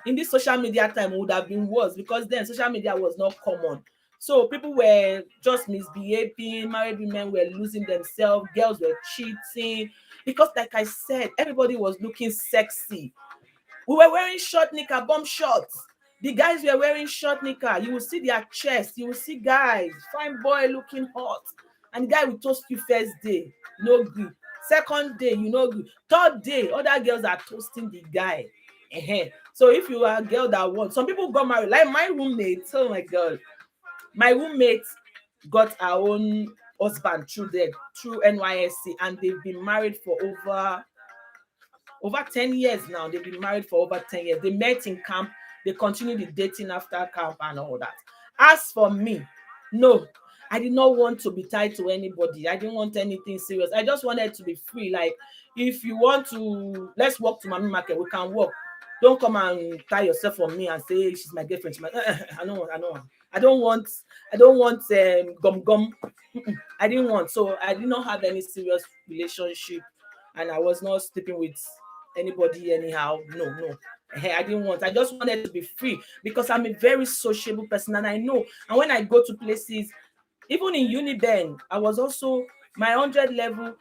[SPEAKER 2] In this social media time, it would have been worse, because then social media was not common. So people were just misbehaving, married women were losing themselves, girls were cheating. Because like I said, everybody was looking sexy. We were wearing short knicker, bomb shorts. The guys were wearing short knicker. You will see their chest. You will see guys, fine boy looking hot. And the guy will toast you first day, no good. Second day, you know good. Third day, other girls are toasting the guy. So if you are a girl that wants, some people got married. Like my roommate, oh my God. My roommate got her own husband through NYSC, and they've been married for over 10 years now. They've been married for over 10 years. They met in camp. They continued the dating after camp and all that. As for me, no, I did not want to be tied to anybody. I didn't want anything serious. I just wanted to be free. Like, if you want to, let's walk to Mami Market, we can walk. Don't come and tie yourself on me and say she's my girlfriend. I don't want gum. I didn't want. So I did not have any serious relationship, and I was not sleeping with anybody anyhow. No. I didn't want. I just wanted to be free, because I'm a very sociable person, and I know. And when I go to places, even in Uniben, I was also my 100 level.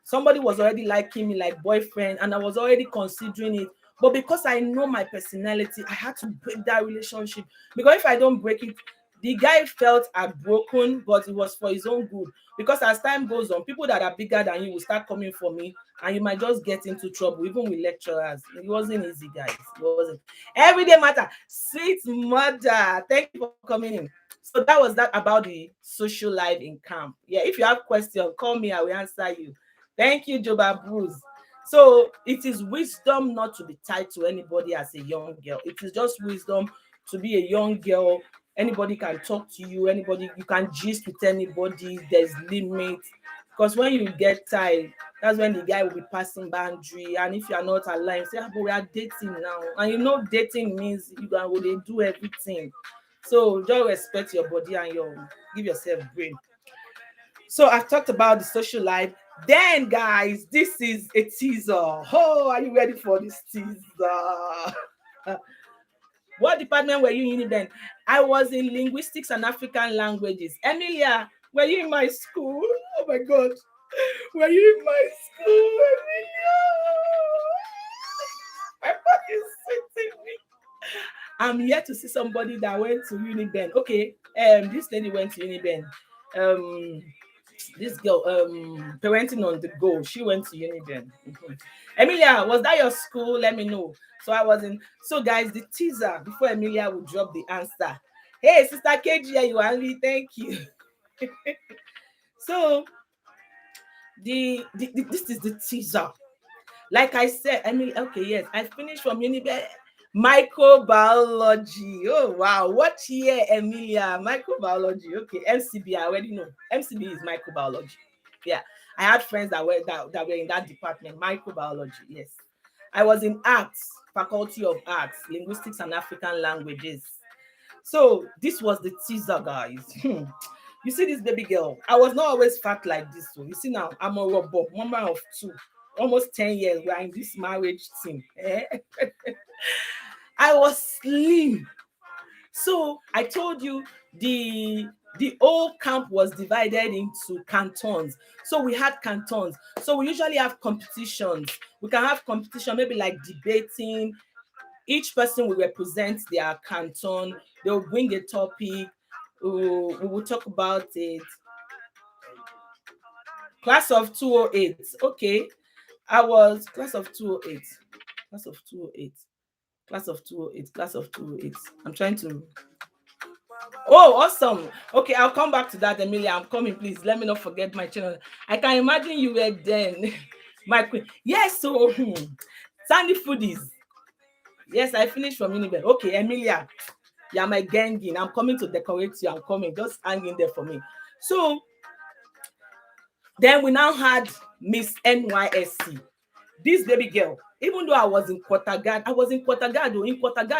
[SPEAKER 2] Somebody was already liking me like boyfriend, and I was already considering it. But because I know my personality, I had to break that relationship. Because if I don't break it, The guy felt heartbroken, but it was for his own good. Because as time goes on, people that are bigger than you will start coming for me, and you might just get into trouble, even with lecturers. It wasn't easy, guys. It wasn't. Everyday matter. Sweet mother, thank you for coming in. So that was that about the social life in camp. Yeah, if you have questions, call me. I will answer you. Thank you, Joba Bruce. So it is wisdom not to be tied to anybody as a young girl. It is just wisdom to be a young girl. Anybody can talk to you. Anybody, you can gist with anybody. There's limits. Because when you get tired, that's when the guy will be passing boundary. And if you are not aligned, say, but we are dating now. And you know dating means you can really do everything. So just respect your body and give yourself brain. So I've talked about the social life. Then, guys, this is a teaser. Oh, are you ready for this teaser? What department were you in then? I was in linguistics and African languages. Emilia, were you in my school? Oh my God. Were you in my school, Emilia? My back is sitting me. I'm here to see somebody that went to Uniben. Okay, this lady went to Uniben. This girl, parenting on the go, she went to Uniben. Emilia, was that your school? Let me know. So I was in. So guys, the teaser before Emilia will drop the answer. Hey, Sister KG, you only thank you. So this is the teaser. Like I said, Emilia. Okay, yes, I finished from Uniben. Microbiology. Oh wow, what year, Emilia? Microbiology. Okay, MCB. I already know. MCB is microbiology. Yeah, I had friends that were in that department, microbiology. Yes, I was in arts, faculty of arts, linguistics and African languages. So this was the teaser, guys. You see this baby girl. I was not always fat like this. So you see now, I'm a robot, mama of two, almost 10 years. We are in this marriage team. I was slim. So I told you the old camp was divided into cantons. So we had cantons. So we usually have competitions. We can have competition, maybe like debating. Each person will represent their canton. They'll bring a topic. We will talk about it. Class of 208. Okay. I was class of 208. Class of 208. Class of 208. Class of 208. I'm trying to. Oh, awesome. Okay, I'll come back to that, Emilia. I'm coming, please. Let me not forget my channel. I can imagine you were then. My queen. Yes, so Sandy Foodies. Yes, I finished from Univen. Okay, Emilia. You're my ganging. I'm coming to decorate you. I'm coming. Just hang in there for me. So then we now had Miss NYSC. This baby girl, even though I was in quarter guard, In quarter guard,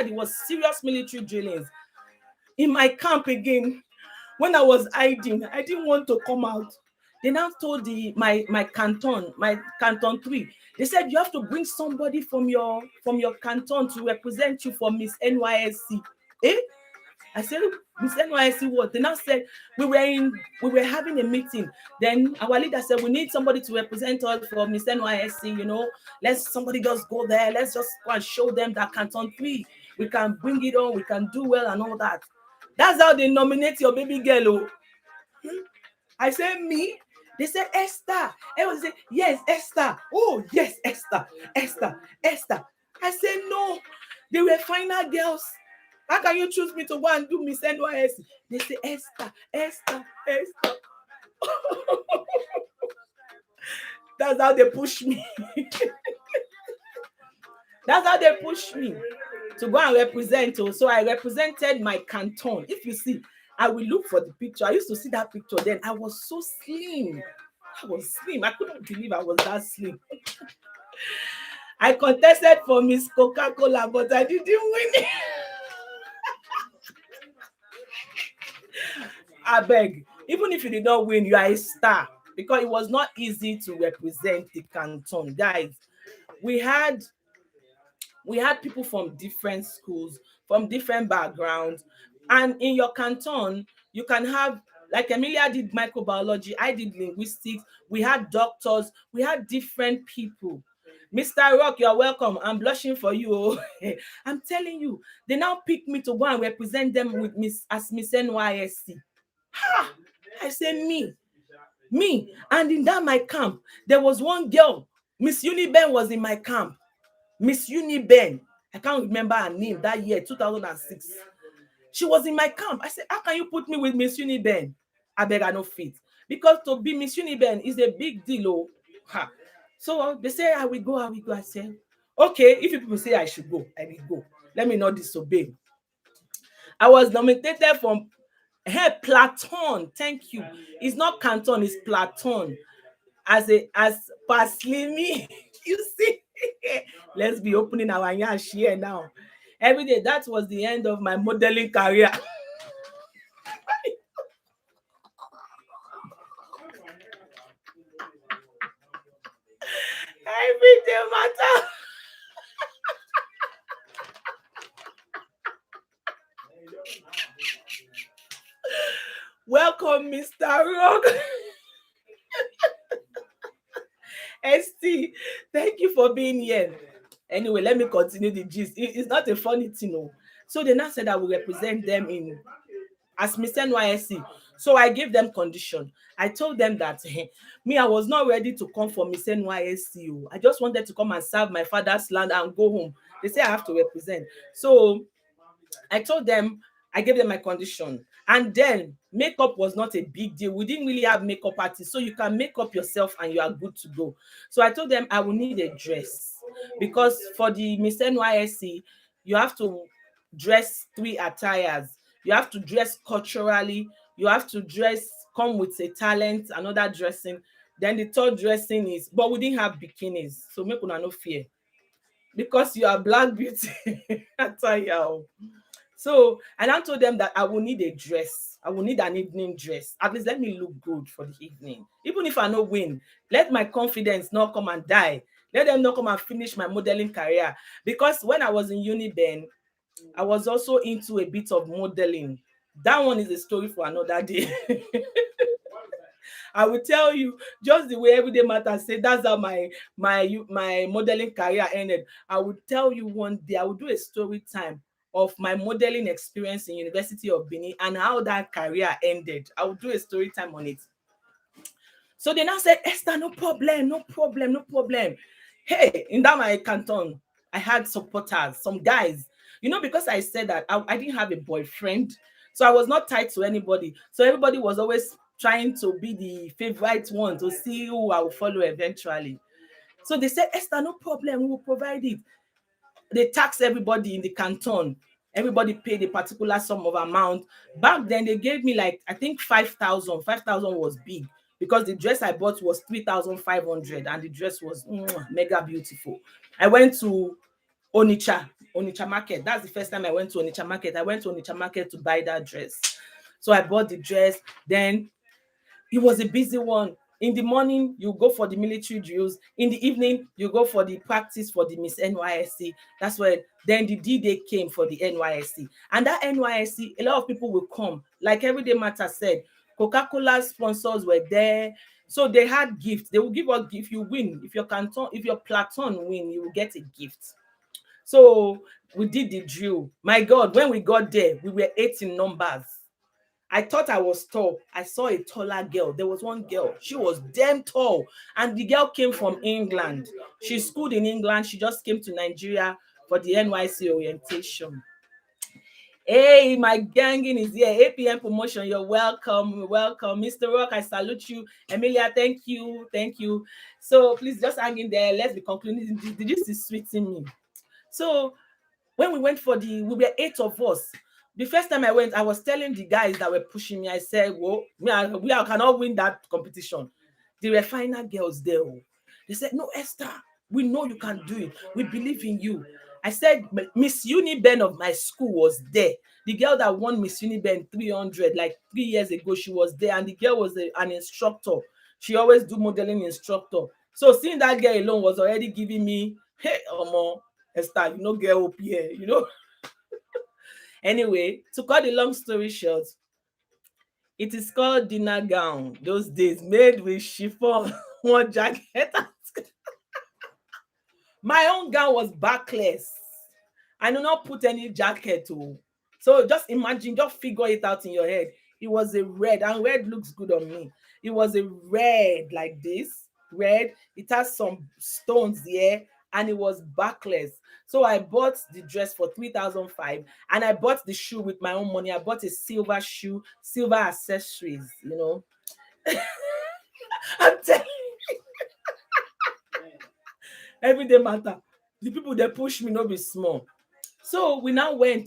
[SPEAKER 2] it was serious military drillings. In my camp again, when I was hiding, I didn't want to come out. They now told my canton 3. They said you have to bring somebody from your canton to represent you for Miss NYSC. I said, Miss NYSC what? They now said we were having a meeting. Then our leader said we need somebody to represent us for Miss NYSC. Let's somebody just go there. Let's just go and show them that canton 3. We can bring it on. We can do well and all that. That's how they nominate your baby girl. I said, me? They said, Esther. Everyone said, yes, Esther. Oh, yes, Esther. I said, no. They were final girls. How can you choose me to go and do Miss NYSC? They say, Esther. That's how they push me. That's how they push me to go and represent. So I represented my canton. If you see, I will look for the picture. I used to see that picture then. I was so slim. I couldn't believe I was that slim. I contested for Miss Coca-Cola, but I didn't win. I beg, even if you did not win, you are a star, because it was not easy to represent the canton. Guys, we had people from different schools, from different backgrounds, and in your canton you can have, like Emilia did microbiology, I did linguistics, we had doctors, we had different people. Mr. Rock, you're welcome. I'm blushing for you. I'm telling you, they now pick me to go and represent them with Miss NYSC. Ha! I say me. And in that my camp, there was one girl. Miss Uniben was in my camp. Miss Uniben. I can't remember her name that year, 2006. She was in my camp. I said, how can you put me with Miss Uniben? I beg, I no fit. Because to be Miss Uniben is a big deal. Oh. Ha. So they say, I will go. I say, okay, if you people say I should go, I will go. Let me not disobey. I was nominated from Platon. Thank you. It's not Canton, it's Platon. As Paslimi. You see, let's be opening our yash here now. Every day, that was the end of my modeling career. Every day matter. Welcome, Mr. Rock. ST, thank you for being here. Anyway, let me continue the gist. It's not a funny thing, no. So they now said I will represent them in as Miss NYSC. So I gave them condition. I told them that me, I was not ready to come for Miss NYSC. I just wanted to come and serve my father's land and go home. They say I have to represent. So I told them, I gave them my condition. And then makeup was not a big deal. We didn't really have makeup artists. So you can make up yourself and you are good to go. So I told them I will need a dress. Because for the Miss NYSC, you have to dress 3 attires. You have to dress culturally. You have to dress, come with a talent, another dressing. Then the third dressing is, but we didn't have bikinis. So make una no fear. Because you are black beauty attire. So and I told them that I will need a dress. I will need an evening dress. At least let me look good for the evening. Even if I no win, let my confidence not come and die. Let them not come and finish my modeling career. Because when I was in Uniben, I was also into a bit of modeling. That one is a story for another day. I will tell you just the way Everyday Matter say that's how my modeling career ended. I will tell you one day. I will do a story time of my modeling experience in University of Benin and how that career ended. I will do a story time on it. So they now said, Esther, no problem. Hey, in that my canton, I had supporters, some guys. Because I said that I didn't have a boyfriend, so I was not tied to anybody. So everybody was always trying to be the favorite one to see who I will follow eventually. So they said, Esther, no problem, we will provide it. They tax everybody in the canton. Everybody paid a particular sum of amount. Back then, they gave me like, I think 5,000. 5,000 was big because the dress I bought was 3,500 and the dress was mega beautiful. I went to Onitsha market. That's the first time I went to Onitsha market. I went to Onitsha market to buy that dress. So I bought the dress. Then it was a busy one. In the morning, you go for the military drills. In the evening, you go for the practice for the Miss NYSC. That's when then the D-Day came for the NYSC. And that NYSC, a lot of people will come. Like Everyday Matter said, Coca-Cola sponsors were there. So they had gifts. They will give us gift. If you win, if your Platon win, you will get a gift. So we did the drill. My God, when we got there, we were 8 in numbers. I thought I was tall. I saw a taller girl. There was one girl. She was damn tall. And the girl came from England. She schooled in England. She just came to Nigeria for the NYSC orientation. Hey, my ganging is here. 8 p.m. promotion. You're welcome. Mr. Rock, I salute you. Emilia, thank you. So please just hang in there. Let's be concluding. This is sweeting me. So when we went we were 8 of us. The first time I went, I was telling the guys that were pushing me, I said, well, we cannot win that competition. There were final girls there. They said, no, Esther, we know you can do it. We believe in you. I said, Miss Uniben of my school was there. The girl that won Miss Uniben 300, like 3 years ago, she was there. And the girl was an instructor. She always do modeling instructor. So seeing that girl alone was already giving me, hey, Esther, girl up here, Anyway, to cut the long story short, it is called dinner gown. Those days made with chiffon, one jacket. My own gown was backless. I do not put any jacket to. So just imagine, just figure it out in your head. It was a red, and red looks good on me. It was a red like this, red. It has some stones there, and it was backless. So I bought the dress for 3,005, and I bought the shoe with my own money. I bought a silver shoe, silver accessories. I'm telling everyday matter. The people they push me no be small. So we now we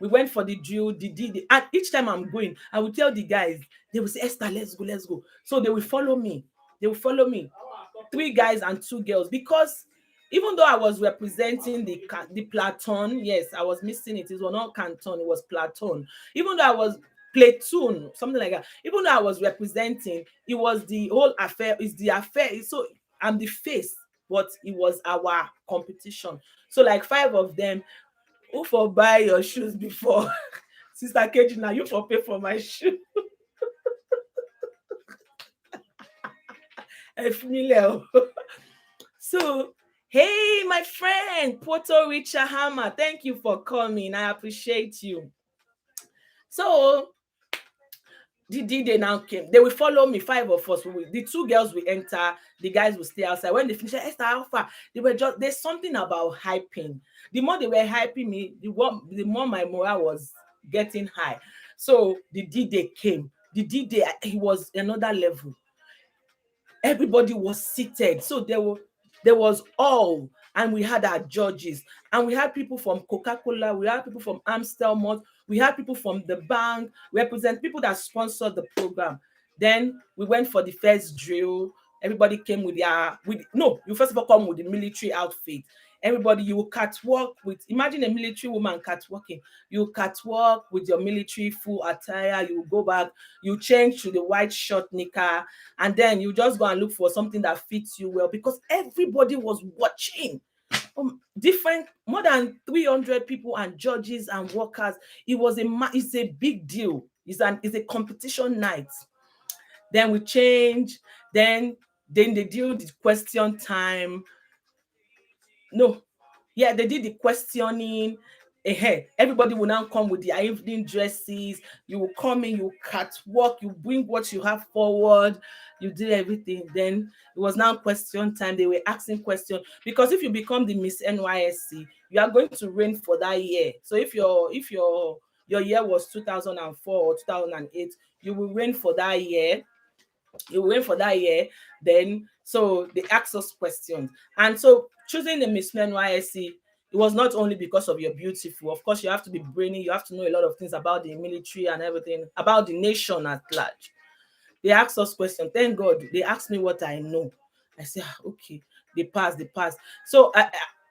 [SPEAKER 2] went for the drill, and each time I'm going, I will tell the guys, they will say, Esther, let's go, let's go. So they will follow me. They will follow me. 3 guys and 2 girls. Because even though I was representing the platoon, yes, I was missing it. It was not canton, it was platoon. Even though I was platoon, something like that. Even though I was representing, it was the whole affair, it's the affair. So I'm the face, but it was our competition. So like 5 of them, who for buy your shoes before? Sister Keji, now you for pay for my shoe. Familiar. So, hey, my friend, Puerto Rico Hammer, thank you for coming. I appreciate you. So, the D-Day now came. They will follow me, 5 of us. The 2 girls will enter, the guys will stay outside. When they finish, Esther, how far? There's something about hyping. The more they were hyping me, the more my morale was getting high. So the D-Day came. The D-Day, he was another level. Everybody was seated. So there was all, and we had our judges, and we had people from Coca-Cola, we had people from Amstel Malt, we had people from the bank, represent people that sponsored the program. Then we went for the first drill. Everybody came with you first of all come with the military outfit. Everybody, you will catwalk with, imagine a military woman catwalking. You catwalk with your military full attire. You go back, you change to the white short knicker, and then you just go and look for something that fits you well, because everybody was watching. Different, more than 300 people and judges and workers. It's a big deal. It's a competition night. Then we change. Then they do the question time. No, yeah, they did the questioning. Everybody will now come with their evening dresses. You will come in, you catwalk, you bring what you have forward, you do everything. Then it was now question time. They were asking questions, because if you become the Miss NYSC, you are going to reign for that year. So if your year was 2004 or 2008, you will reign for that year. Then so they asked us questions. And so choosing the Miss NYSC, it was not only because of your beautiful. Of course, you have to be brainy, you have to know a lot of things about the military and everything, about the nation at large. They asked us questions. Thank God they asked me what I know. I said, okay, they passed. So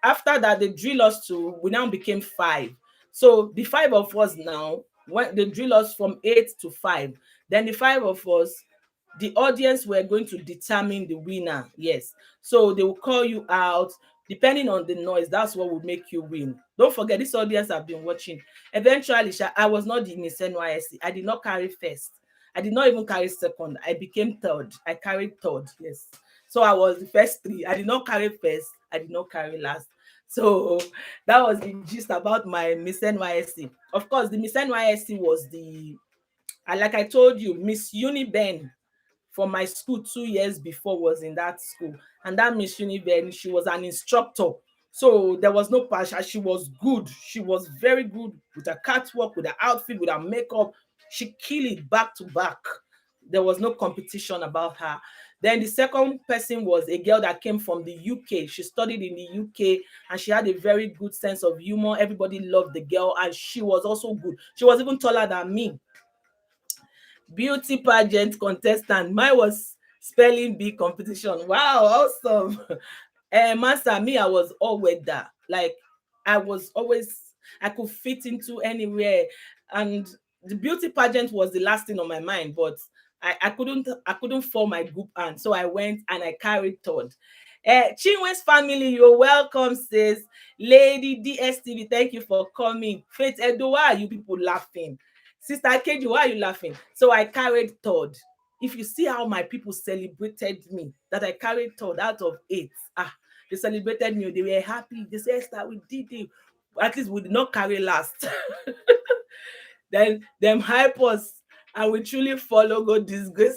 [SPEAKER 2] after that, they drill us we now became 5. So the 5 of us now, when they drill us from 8 to 5, then the 5 of us, the audience were going to determine the winner. Yes. So they will call you out. Depending on the noise, that's what will make you win. Don't forget, this audience have been watching. Eventually, I was not the Miss NYSC. I did not carry first. I did not even carry second. I became third. I carried third. Yes. So I was the first 3. I did not carry first. I did not carry last. So that was the gist about my Miss NYSC. Of course, the Miss NYSC was like I told you, Miss Uniben from my school 2 years before was in that school. And that Miss Uniben, she was an instructor. So there was no passion. She was good. She was very good with her catwalk, with her outfit, with her makeup. She killed it back to back. There was no competition about her. Then the second person was a girl that came from the UK. She studied in the UK, and she had a very good sense of humor. Everybody loved the girl, and she was also good. She was even taller than me. Beauty pageant contestant. Mine was spelling bee competition. Wow, awesome. Master, me, I was all weather. Like I could fit into anywhere. And the beauty pageant was the last thing on my mind, but I couldn't form my group, and so I went and I carried third. Chinwe's family, you're welcome, sis. Lady DSTV, thank you for coming. Faith Edo, why are you people laughing? Sister Keji, why are you laughing? So I carried third. If you see how my people celebrated me, that I carried third out of 8, They celebrated me. They were happy. They said, Esther, we did it. At least we did not carry last. Then them hype us and we truly follow God disgrace.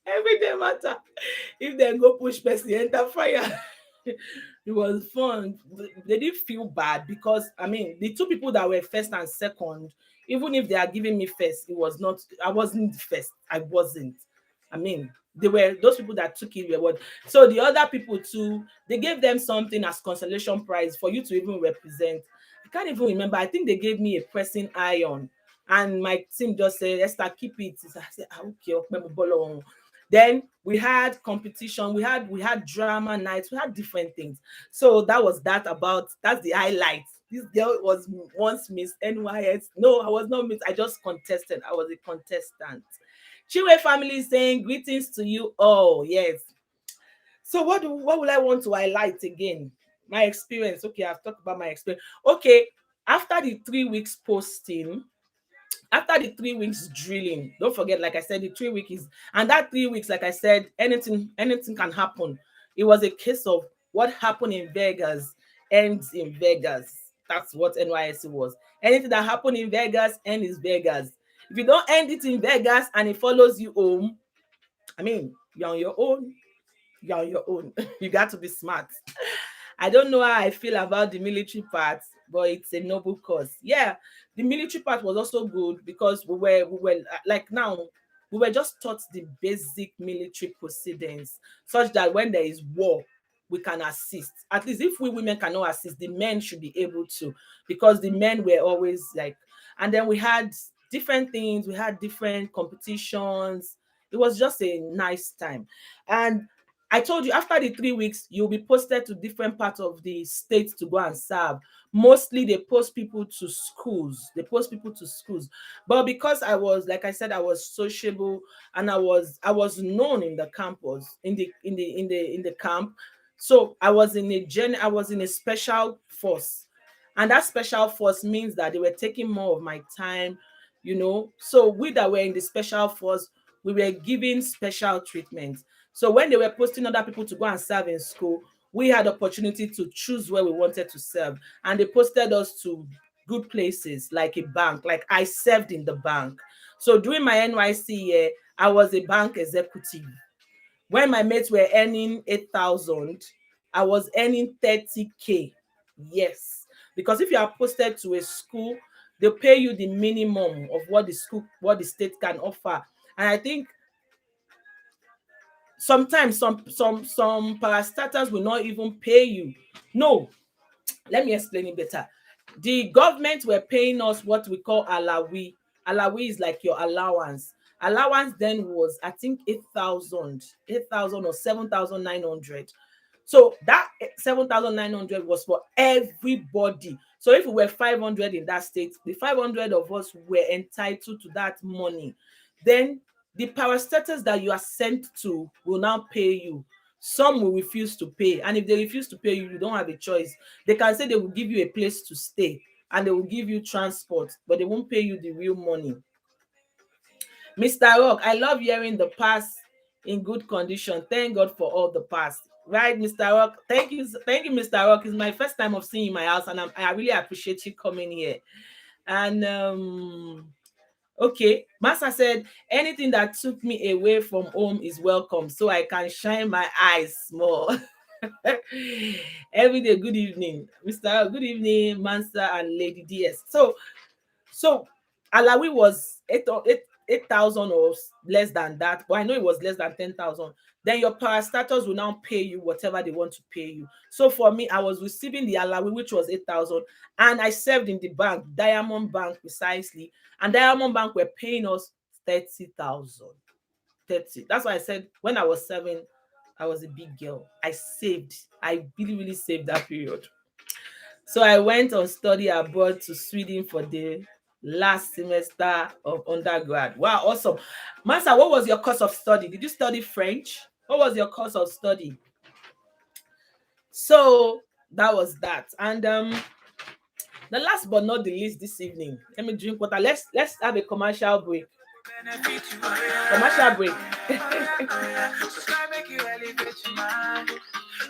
[SPEAKER 2] Every day matter. If they go push person, enter fire. It was fun. They didn't feel bad because I mean the two people that were first and second, even if they are giving me first, it was not. I wasn't first. I wasn't. I mean, they were those people that took it were what. So the other people too, they gave them something as consolation prize for you to even represent. I can't even remember. I think they gave me a pressing iron, and my team just said, "Esther, keep it." I said, "Ah, okay, okay, mo bolo on." Then we had competition, we had drama nights, we had different things. So that was that about that's the highlight. This girl was once Miss NYS. No, I was not Miss, I just contested. I was a contestant. Chiwe family is saying greetings to you all. Yes. So what will I want to highlight again? My experience. Okay, I've talked about my experience. Okay, after the 3 weeks posting, after the 3 weeks drilling, don't forget, like I said, the 3 week is, and that 3 weeks, like I said, anything can happen. It was a case of what happened in Vegas ends in Vegas. That's what NYSC was. Anything that happened in Vegas ends in Vegas. If you don't end it in Vegas and it follows you home, I mean, you're on your own. You're on your own. You got to be smart. I don't know how I feel about the military part, but it's a noble cause. Yeah, the military part was also good because we were like now we were just taught the basic military proceedings, such that when there is war, we can assist. At least if we women cannot assist, the men should be able to, because the men were always like, and then we had different things, we had different competitions. It was just a nice time. And I told you after the 3 weeks, you'll be posted to different parts of the state to go and serve. Mostly they post people to schools. They post people to schools. But because I was, like I said, I was sociable and I was known in the campus, in the camp. So I was in a special force. And that special force means that they were taking more of my time. So we that were in the special force, we were giving special treatment. So when they were posting other people to go and serve in school, we had opportunity to choose where we wanted to serve, and they posted us to good places like a bank. Like I served in the bank. So during my NYC year, I was a bank executive. When my mates were earning 8,000, I was earning 30K. Yes, because if you are posted to a school, they pay you the minimum of what the state can offer. And I think sometimes some parastatals will not even pay you. No, let me explain it better. The government were paying us what we call alawi. Alawi is like your allowance. Allowance then was, I think, 8,000 or 7,900. So that 7,900 was for everybody. So if we were 500 in that state, the 500 of us were entitled to that money. Then the parastatals that you are sent to will now pay you. Some will refuse to pay, and if they refuse to pay you, you don't have a choice. They can say they will give you a place to stay and they will give you transport, but they won't pay you the real money. Mr. Rock, I love hearing the past in good condition. Thank God for all the past. Right, Mr. Rock? Thank you, Mr. Rock. It's my first time of seeing my house, and I really appreciate you coming here. And okay, Master said anything that took me away from home is welcome, so I can shine my eyes more. Every day, good evening, Mr. Rock. Good evening, Master and Lady DS. So Alawi was 8,000 or less than that, but I know it was less than 10,000. Then your parastatals will now pay you whatever they want to pay you. So for me, I was receiving the Alawi, which was 8,000, and I served in the bank, Diamond Bank precisely, and Diamond Bank were paying us 30,000. 30. That's why I said when I was 7, I was a big girl. I saved. I really, really saved that period. So I went on study abroad to Sweden for the last semester of undergrad. Wow, awesome. Master, what was your course of study? Did you study French? What was your course of study? So that was that. And the last but not the least this evening, let me drink water. Let's have a commercial break. Commercial break.
[SPEAKER 1] Subscribe, make you elevate your mind.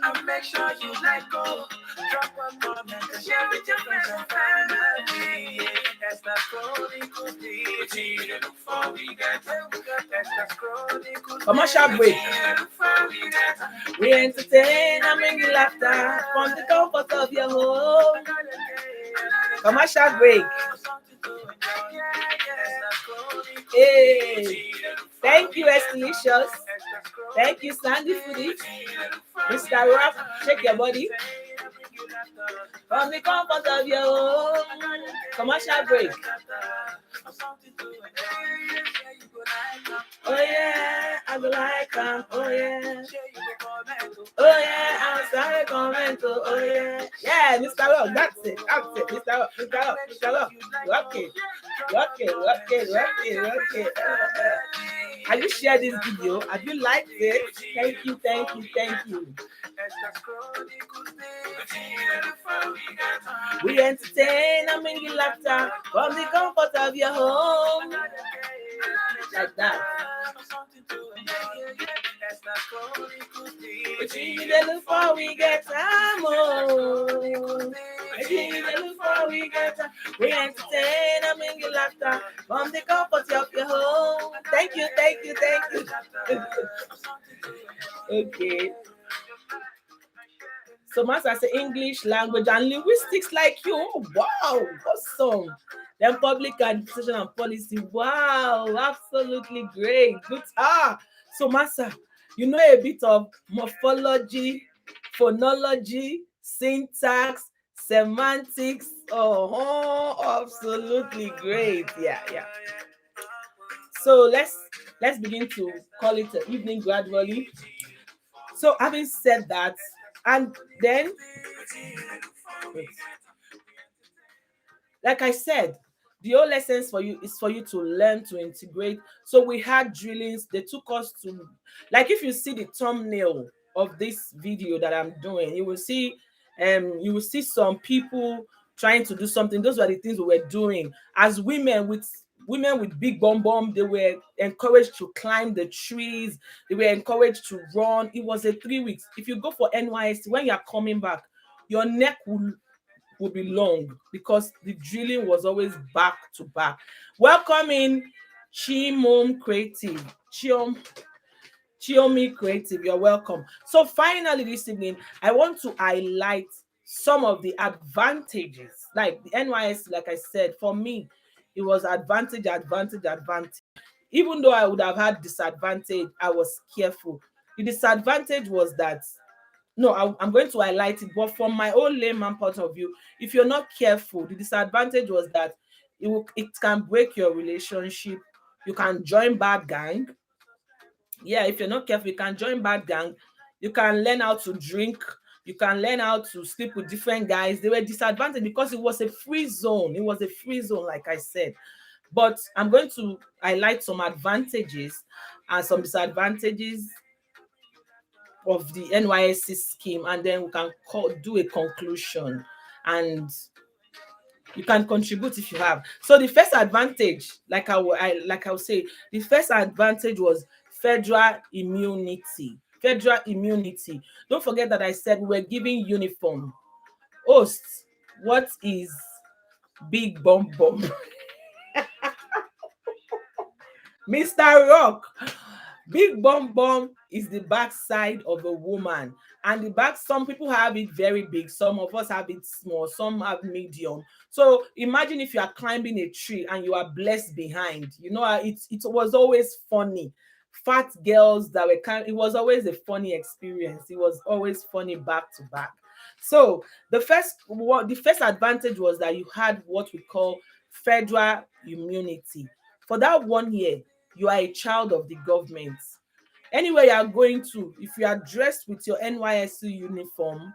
[SPEAKER 1] And make sure you like go. Drop a comment and share with your friends and family. That's not chronicle beauty. Look for we get. That's not chronicle.
[SPEAKER 2] Commercial break.
[SPEAKER 1] Look for we get.
[SPEAKER 2] We entertain and bring you laughter from the comfort of your home. Commercial break. Hey, thank you, Estelicious. Thank you, Sandy Foodie. Mr. Rock, shake your body. From the comfort of your home. Commercial break. Oh yeah, I go like them. Oh yeah. Oh yeah, I'm sorry, comment. Oh yeah. Yeah, Mr. Rock, that's it. That's it. Mr. Rock, Mr. Rock, Mr. Rock. Rock it. Rock it, rock it, rock it, rock it. Have you shared this video? Have you liked it? Thank you, thank you, thank you. We entertain and bring you laughter from the comfort of your home. Like that. Before we get time, before we get time, we entertain and bring you laughter from the comfort of your home. Thank you, thank you, thank you. Okay. So Master say English language and linguistics like you. Oh, wow, awesome. Then public administration and policy. Wow, absolutely great. Good. So Master, you know a bit of morphology, phonology, syntax, semantics. Oh, absolutely great. Yeah. So let's begin to call it an evening gradually. So having said that, and then, like I said, the whole lessons for you is for you to learn to integrate. So we had drillings. They took us to, like, if you see the thumbnail of this video that I'm doing, you will see some people trying to do something. Those were the things we were doing as women with big bum. They were encouraged to climb the trees. They were encouraged to run. It was a 3 weeks. If you go for NYSC, when you're coming back, your neck will be long because the drilling was always back to back. Welcoming Chimom Creative. Chiomi Creative, you're welcome. So finally this evening, I want to highlight some of the advantages. Like the NYSC, like I said, for me, it was advantage. Even though I would have had disadvantage, I was careful. The disadvantage was that, no, I'm going to highlight it, but from my own layman point of view, if you're not careful, the disadvantage was that it can break your relationship. You can join bad gang. Yeah, if you're not careful, you can join bad gang. You can learn how to drink. You can learn how to sleep with different guys. They were disadvantaged because it was a free zone. It was a free zone, like I said. But I'm going to highlight some advantages and some disadvantages of the NYSC scheme, and then we can do a conclusion, and you can contribute if you have. So the first advantage, like I will say, the first advantage was federal immunity. Federal immunity. Don't forget that I said we were giving uniform. Hosts, what is big bum? Mr. Rock. Big bum is the backside of a woman, and the back, some people have it very big, some of us have it small, some have medium. So imagine if you are climbing a tree and you are blessed behind. You know, it was always funny. Fat girls that were it was always a funny experience. It was always funny back to back. So the first advantage was that you had what we call federal immunity. For that 1 year, you are a child of the government. Anywhere you are going to, if you are dressed with your NYSC uniform,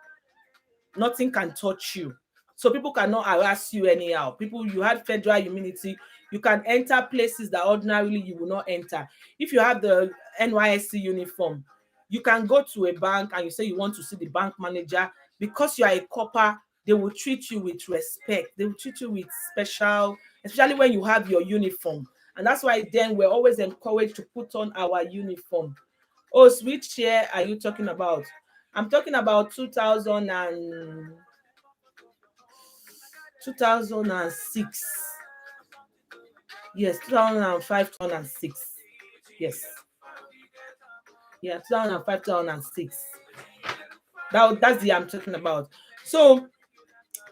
[SPEAKER 2] nothing can touch you. So people cannot harass you anyhow. You had federal immunity. You can enter places that ordinarily you will not enter. If you have the NYSC uniform, you can go to a bank and you say you want to see the bank manager. Because you are a copper, they will treat you with respect. They will treat you with special, especially when you have your uniform. And that's why then we're always encouraged to put on our uniform. Oh, which year are you talking about? I'm talking about 2006. Yes, 2005, 2006. Yes. Yeah, 2005, 2006. That's the year I'm talking about. So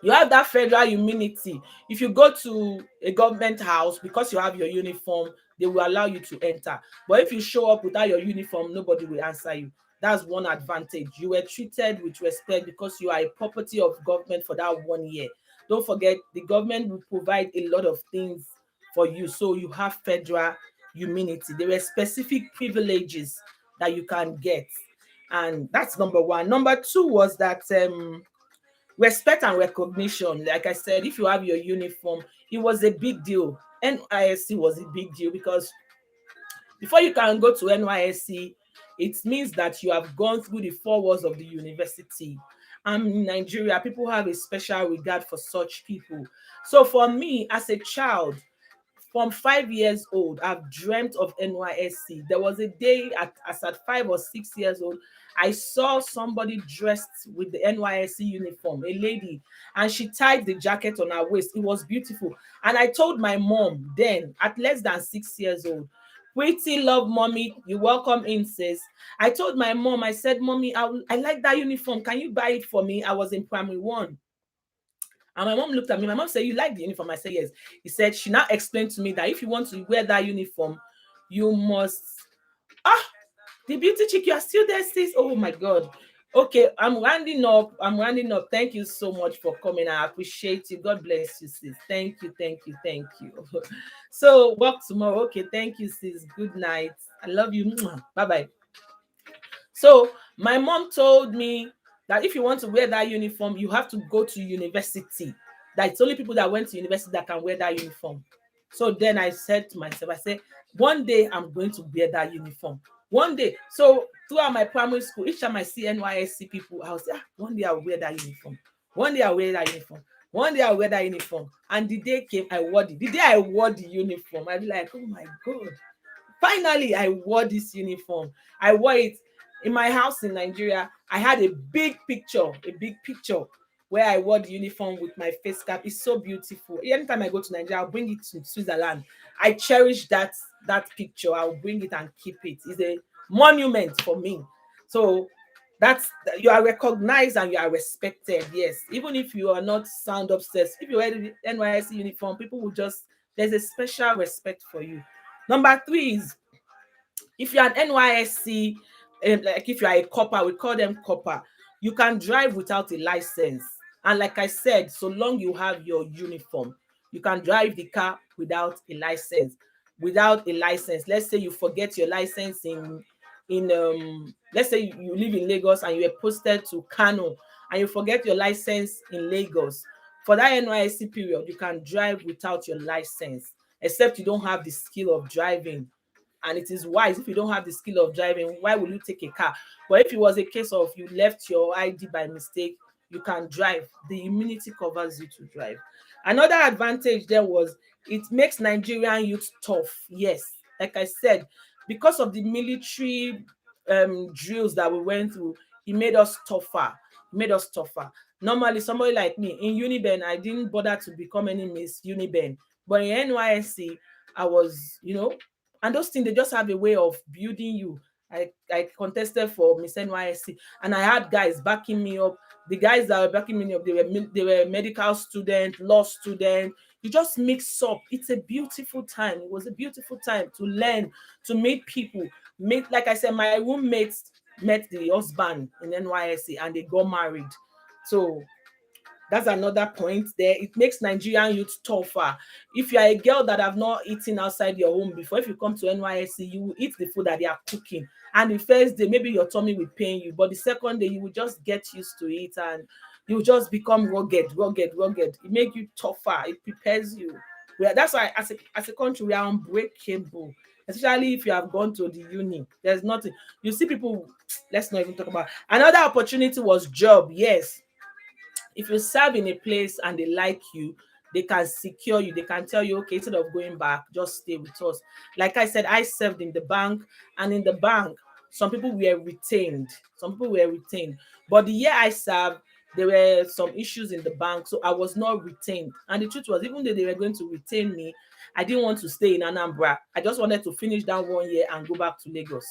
[SPEAKER 2] you have that federal immunity. If you go to a government house, because you have your uniform, they will allow you to enter. But if you show up without your uniform, nobody will answer you. That's one advantage. You were treated with respect because you are a property of government for that 1 year. Don't forget, the government will provide a lot of things for you. So you have federal immunity. There are specific privileges that you can get. And that's number one. Number two was that respect and recognition. Like I said, if you have your uniform, it was a big deal. NYSC was a big deal because before you can go to NYSC, it means that you have gone through the four walls of the university. And in Nigeria, people have a special regard for such people. So for me, as a child, from 5 years old, I've dreamt of NYSC. There was a day as at 5 or 6 years old, I saw somebody dressed with the NYSC uniform, a lady, and she tied the jacket on her waist. It was beautiful. And I told my mom then, at less than 6 years old, pretty love, mommy, you welcome in, sis. I told my mom, I said, mommy, I like that uniform. Can you buy it for me? I was in primary one. And my mom looked at me. My mom said, you like the uniform? I said, yes. He said, she now explained to me that if you want to wear that uniform, you must. The beauty chick, you are still there, sis. Oh my God. Okay, I'm rounding up. Thank you so much for coming. I appreciate you. God bless you, sis. Thank you, thank you, thank you. So, work tomorrow. Okay, thank you, sis. Good night. I love you. Bye bye. So my mom told me that if you want to wear that uniform, you have to go to university. That it's only people that went to university that can wear that uniform. So then I said to myself, I said, one day I'm going to wear that uniform. One day. So throughout my primary school, each time I see NYSC people, I'll say, one day I'll wear that uniform. One day I'll wear that uniform. One day I'll wear that uniform. And the day came, I wore it. The day I wore the uniform, I'd be like, oh my God. Finally, I wore this uniform. I wore it in my house in Nigeria. I had a big picture where I wore the uniform with my face cap. It's so beautiful. Anytime I go to Nigeria, I'll bring it to Switzerland. I cherish that picture. I'll bring it and keep it. It's a monument for me. So that's, you are recognized and you are respected. Yes, even if you are not sound obsessed, if you wear the NYSC uniform, people will just, there's a special respect for you. Number three is, if you're an NYSC, like if you are a copper, we call them copper, you can drive without a license. And like I said, so long you have your uniform, you can drive the car without a license. Without a license, let's say you forget your license in let's say you live in Lagos and you were posted to Kano and you forget your license in Lagos. For that NYSC period, you can drive without your license, except you don't have the skill of driving. And it is wise, if you don't have the skill of driving, why will you take a car? But if it was a case of you left your ID by mistake, you can drive. The immunity covers you to drive. Another advantage there was, it makes Nigerian youth tough. Yes, like I said, because of the military drills that we went through, it made us tougher. Normally, somebody like me in Uniben, I didn't bother to become any Miss Uniben, but in NYSC, I was, and those things, they just have a way of building you. I contested for Miss NYSC and I had guys backing me up. The guys that were backing me up, they were medical student, law student. You just mix up. It's a beautiful time. It was a beautiful time to learn, to meet people. Like I said, my roommates met the husband in NYSC and they got married. So that's another point there. It makes Nigerian youth tougher. If you are a girl that have not eaten outside your home before, if you come to NYSC, you will eat the food that they are cooking. And the first day, maybe your tummy will pain you, but the second day, you will just get used to it and you will just become rugged. It makes you tougher. It prepares you. That's why, as a country, we are unbreakable. Especially if you have gone to the uni, there's nothing. You see people. Let's not even talk about. Another opportunity was job. Yes, if you serve in a place and they like you, they can secure you. They can tell you, okay, instead of going back, just stay with us. Like I said, I served in the bank, and in the bank, some people were retained. Some people were retained. But the year I served, there were some issues in the bank, so I was not retained. And the truth was, even though they were going to retain me, I didn't want to stay in Anambra. I just wanted to finish that 1 year and go back to Lagos.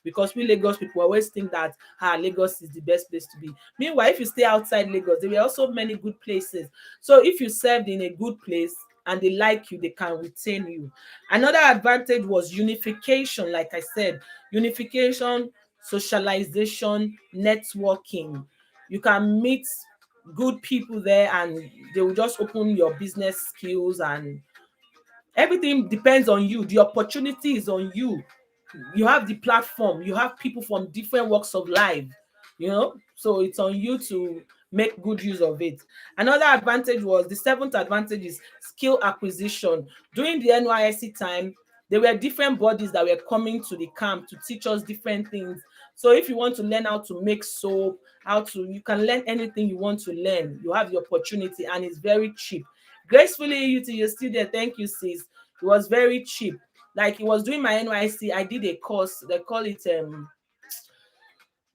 [SPEAKER 2] Because we Lagos people always think that Lagos is the best place to be. Meanwhile, if you stay outside Lagos, there were also many good places. So if you served in a good place and they like you, they can retain you. Another advantage was unification. Like I said, unification, socialization, networking. You can meet good people there, and they will just open your business skills, and everything depends on you. The opportunity is on you. You have the platform, you have people from different walks of life, so it's on you to make good use of it. Another advantage was, the seventh advantage is skill acquisition. During the NYSC time, there were different bodies that were coming to the camp to teach us different things. So if you want to learn how to make soap, you can learn anything you want to learn. You have the opportunity, and it's very cheap. Gracefully, you're still there. Thank you, sis. It was very cheap. Like, it was during my NYC, I did a course. They call it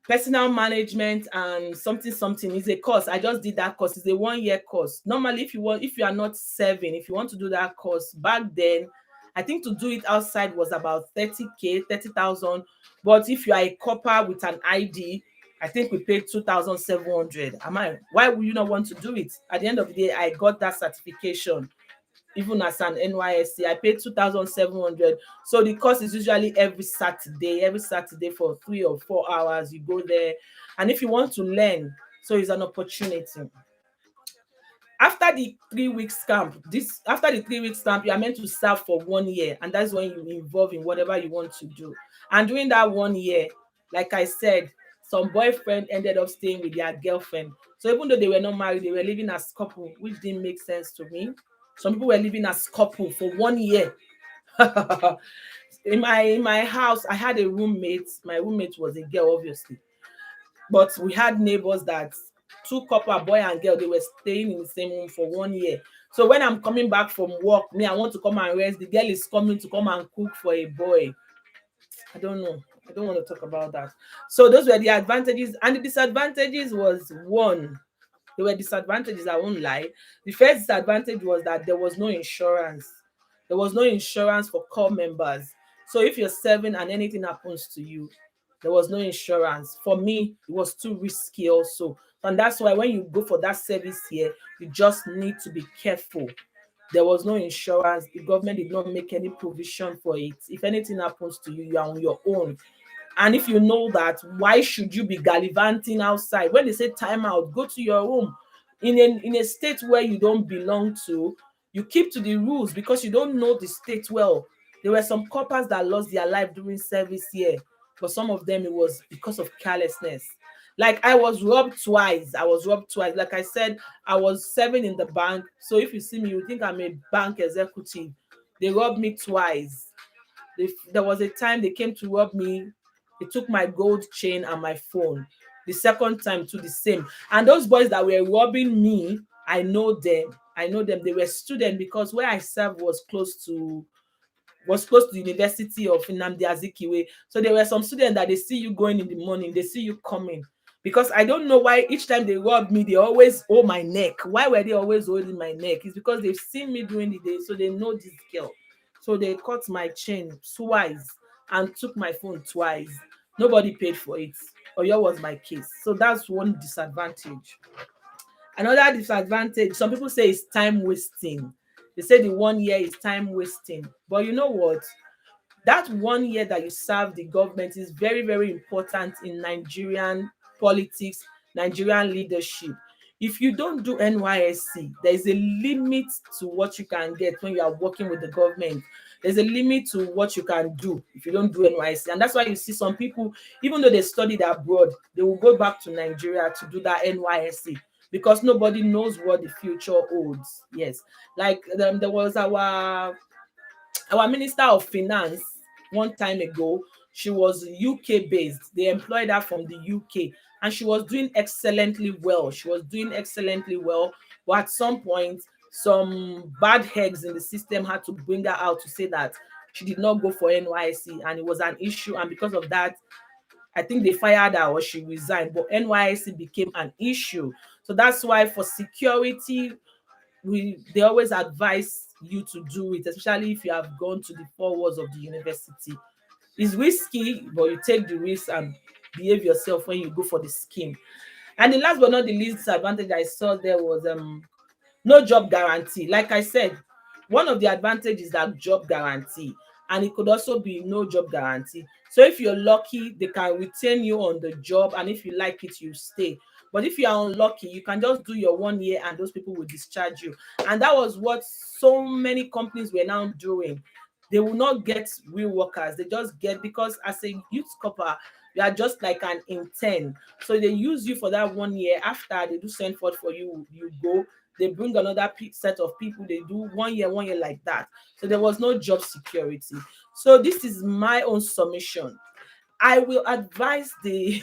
[SPEAKER 2] personal management and something. It's a course. I just did that course. It's a 1 year course. Normally, if you are not serving, if you want to do that course, back then, I think to do it outside was about 30K, 30,000. But if you are a copper with an ID, I think we paid 2,700. Why would you not want to do it? At the end of the day, I got that certification. Even as an NYSC, I paid 2,700. So the course is usually every Saturday for 3 or 4 hours. You go there, and if you want to learn, so it's an opportunity. After the 3 weeks camp, you are meant to serve for 1 year, and that's when you involve in whatever you want to do. And during that 1 year, like I said, some boyfriend ended up staying with their girlfriend. So even though they were not married, they were living as couple, which didn't make sense to me. Some people were living as couple for 1 year. In my house, I had a roommate. My roommate was a girl, obviously, but we had neighbors that two couple, boy and girl, they were staying in the same room for 1 year. So when I'm coming back from work, I want to come and rest. The girl is coming to come and cook for a boy. I don't know. I don't want to talk about that. So those were the advantages, and the disadvantages was one. There were disadvantages, I won't lie. The first disadvantage was that there was no insurance. There was no insurance for core members. So if you're serving and anything happens to you, there was no insurance. For me, it was too risky also. And that's why when you go for that service here, you just need to be careful. There was no insurance. The government did not make any provision for it. If anything happens to you, you are on your own. And if you know that, why should you be gallivanting outside? When they say time out, go to your room. In a state where you don't belong to, you keep to the rules because you don't know the state well. There were some coppers that lost their life during service here. For some of them, it was because of carelessness. Like, I was robbed twice. Like I said, I was serving in the bank. So if you see me, you think I'm a bank executive. They robbed me twice. There was a time they came to rob me. They took my gold chain and my phone. The second time to the same. And those boys that were robbing me, I know them. They were students because where I served was close to the University of Nnamdi Azikiwe. So there were some students that they see you going in the morning, they see you coming. Because I don't know why each time they rob me, they always hold my neck. Why were they always holding my neck? It's because they've seen me during the day, so they know this girl. So they cut my chain twice and took my phone twice. Nobody paid for it. Oyo was my case. So that's one disadvantage. Another disadvantage, some people say, is time wasting. They say the 1 year is time wasting. But you know what? That 1 year that you serve the government is very, very important in Nigerian politics, Nigerian leadership. If you don't do NYSC, there is a limit to what you can get when you are working with the government. There's a limit to what you can do if you don't do NYSC. And that's why you see some people, even though they studied abroad, they will go back to Nigeria to do that NYSC because nobody knows what the future holds. Yes. Like there was our Minister of Finance one time ago. She was UK based. They employed her from the UK and she was doing excellently well. But at some point, some bad eggs in the system had to bring her out to say that she did not go for NYSC, and it was an issue. And because of that, I think they fired her or she resigned. But NYSC became an issue. So that's why for security, they always advise you to do it, especially if you have gone to the 4 walls of the university. It's risky, but you take the risk and behave yourself when you go for the scheme. And the last but not the least disadvantage I saw there was no job guarantee. Like I said, one of the advantages is that job guarantee, and it could also be no job guarantee. So if you're lucky, they can retain you on the job, and if you like it, you stay. But if you are unlucky, you can just do your 1 year and those people will discharge you. And that was what so many companies were now doing. They will not get real workers. They just get, because as a youth corper, you are just like an intern. So they use you for that 1 year. After they do send forth for you, you go. They bring another set of people. They do 1 year like that. So there was no job security. So this is my own submission. I will advise the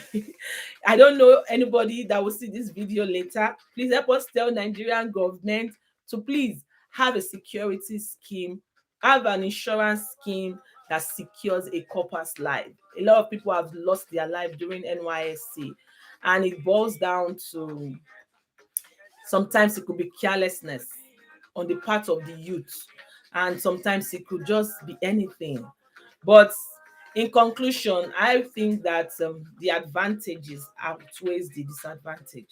[SPEAKER 2] I don't know anybody that will see this video later. Please help us tell Nigerian government to please have a security scheme, have an insurance scheme that secures a corper's life. A lot of people have lost their life during NYSC, and it boils down to, sometimes it could be carelessness on the part of the youth, and sometimes it could just be anything. But in conclusion, I think that the advantages outweighs the disadvantage.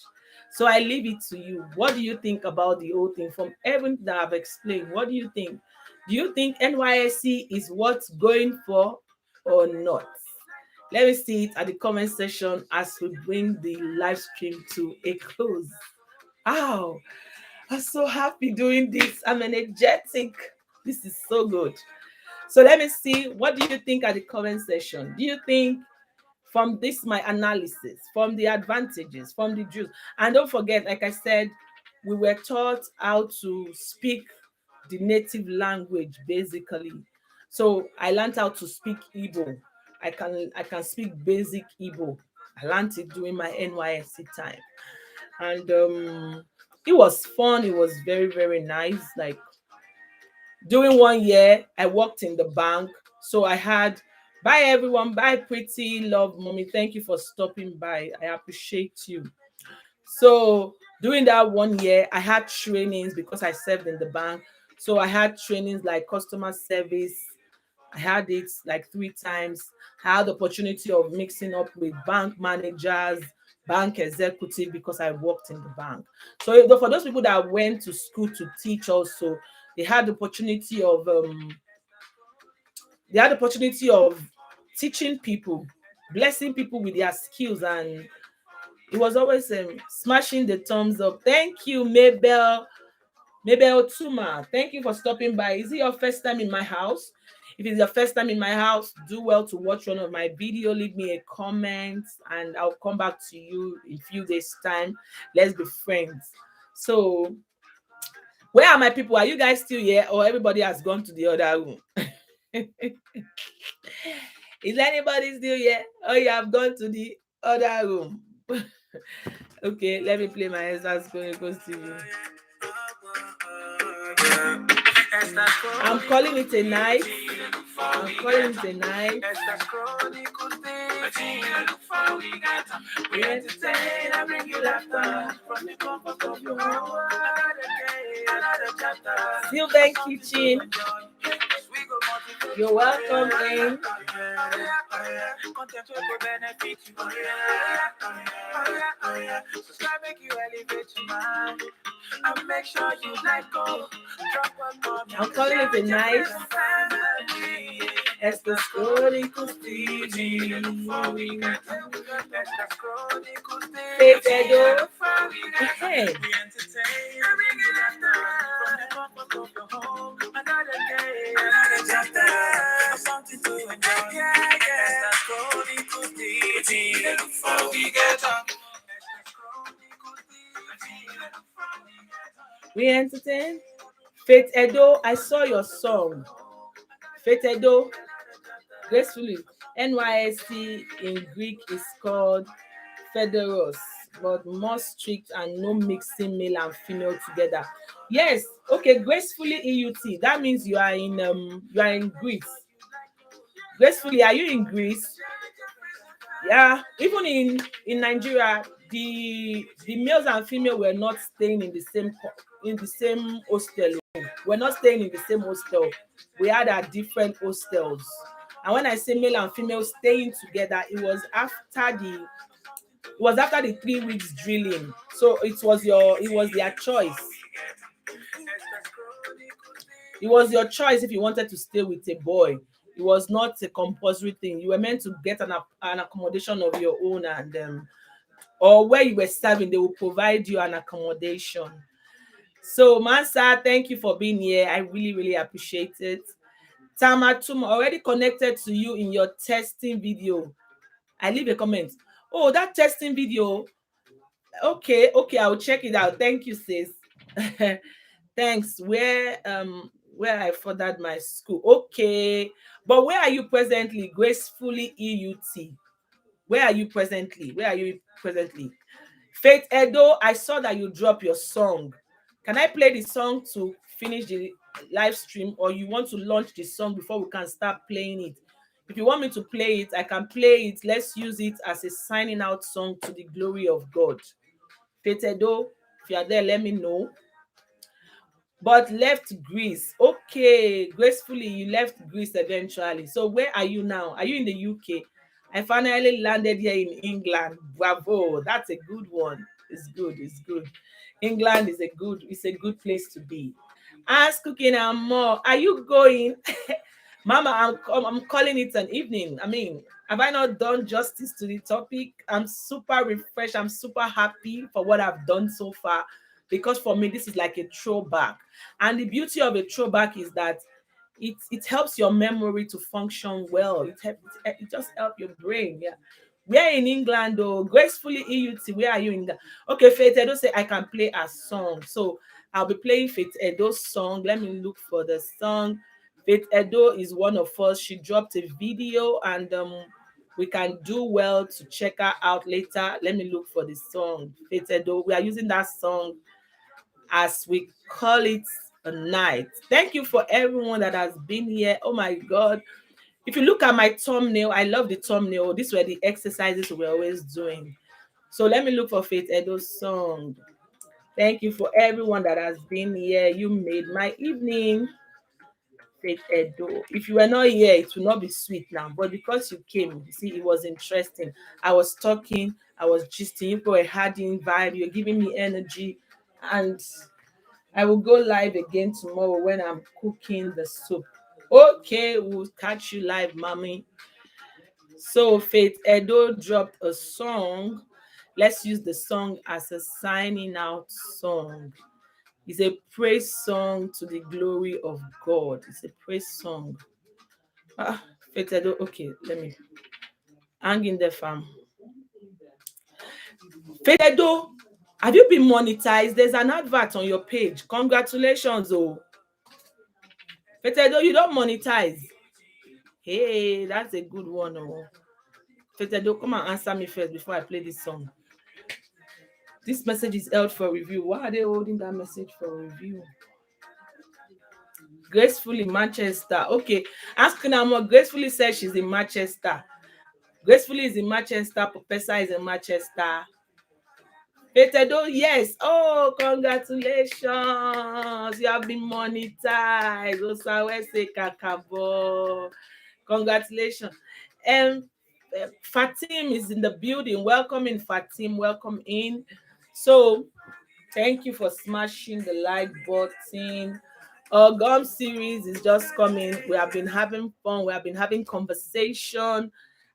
[SPEAKER 2] So I leave it to you. What do you think about the whole thing? From everything that I've explained, what do you think? Do you think NYSC is worth going for or not? Let me see it at the comment section as we bring the live stream to a close. Wow, I'm so happy doing this. I'm energetic. This is so good. So let me see, what do you think at the comment section? Do you think, from this my analysis, from the advantages, from the juice? And don't forget, like I said, we were taught how to speak the native language basically. So I learned how to speak Igbo. I can speak basic Igbo. I learned it during my NYSC time. And it was fun. It was very, very nice. Like, during 1 year, I worked in the bank. So I had, bye everyone, bye pretty love mommy. Thank you for stopping by. I appreciate you. So during that 1 year, I had trainings because I served in the bank. So I had trainings like customer service. I had it like 3 times. I had the opportunity of mixing up with bank managers, bank executive, because I worked in the bank. So for those people that went to school to teach also, they had the opportunity of teaching people, blessing people with their skills, and it was always smashing the thumbs up. Thank you, Mabel Tuma. Thank you for stopping by. Is it your first time in my house? If it's your first time in my house, do well to watch one of my video. Leave me a comment and I'll come back to you in a few days' time. Let's be friends. So, where are my people? Are you guys still here, or everybody has gone to the other room? Is anybody still here? Oh, you have gone to the other room. Okay, let me play my Esther's Chronicles TV. I'm calling it a night. I'm calling it a night. We entertain, I bring you laughter from the comfort of your home. Sylvan Kitchen, you're welcome in. Subscribe, make you elevate your mind, and make sure you like go. I'm calling it a night. Esther's Chronicles TV. Hey. We entertain. Faith Edo, I saw your song. Faith Edo, gracefully. NYSC in Greek is called federous, but more strict and no mixing male and female together. Yes, okay, gracefully EUT. That means you are in Greece. Gracefully, are you in Greece? Yeah, even in Nigeria, the males and female were not staying in the same in the same hostel. We're not staying in the same hostel. We had our different hostels. And when I say male and female staying together, it was after the 3 weeks drilling. So it was their choice. It was your choice if you wanted to stay with a boy. It was not a compulsory thing. You were meant to get an accommodation of your own, and or where you were serving, they will provide you an accommodation. So, Mansa, thank you for being here. I really, really appreciate it. Tamatum already connected to you in your testing video. I leave a comment. Oh, that testing video. Okay, I'll check it out. Thank you, sis. Thanks. Where I furthered my school. Okay. But where are you presently? Gracefully EUT. Where are you presently? Faith Edo, I saw that you dropped your song. Can I play the song to finish the live stream, or you want to launch the song before we can start playing it? If you want me to play it, I can play it. Let's use it as a signing out song to the glory of God. Faith Edo, if you are there, let me know. But left Greece. Okay, gracefully, you left Greece eventually. So where are you now? Are you in the UK? I finally landed here in England. Bravo, that's a good one. It's good. England is a good place to be. Ask Cooking and More. Are you going? Mama, I'm calling it an evening. I mean, have I not done justice to the topic? I'm super refreshed. I'm super happy for what I've done so far, because for me, this is like a throwback. And the beauty of a throwback is that it helps your memory to function well. It just helps your brain. Yeah. We're in England though. Gracefully EUT. Where are you in? Okay, Faith Edo say I can play a song. So I'll be playing Faith Edo's song. Let me look for the song. Faith Edo is one of us. She dropped a video, and we can do well to check her out later. Let me look for the song. Faith Edo. We are using that song as we call it a night. Thank you for everyone that has been here. Oh my God. If you look at my thumbnail, I love the thumbnail. These were the exercises we're always doing. So let me look for Faith Edo's song. Thank you for everyone that has been here. You made my evening. Faith Edo. If you were not here, it will not be sweet now. But because you came, you see, it was interesting. I was talking, I was gisting. You were adding vibe. You're giving me energy. And I will go live again tomorrow when I'm cooking the soup. Okay, we'll catch you live, mommy. So Faith Edo dropped a song. Let's use the song as a signing out song. It's a praise song to the glory of God. It's a praise song. Faith Edo, okay, let me hang in there, fam. Faith Edo, have you been monetized? There's an advert on your page. Congratulations, oh. Faith Edo, you don't monetize. Hey, that's a good one, oh. Faith Edo, come and answer me first before I play this song. This message is held for review. Why are they holding that message for review? Gracefully Manchester. Okay. Ask Namo. Gracefully says she's in Manchester. Gracefully is in Manchester. Professor is in Manchester. Faith Edo, yes. Oh, congratulations. You have been monetized. Osawese Kakabo. Congratulations. Fatim is in the building. Welcome in, Fatim. Welcome in. So, thank you for smashing the like button. Our gum series is just coming. We have been having fun. We have been having conversation,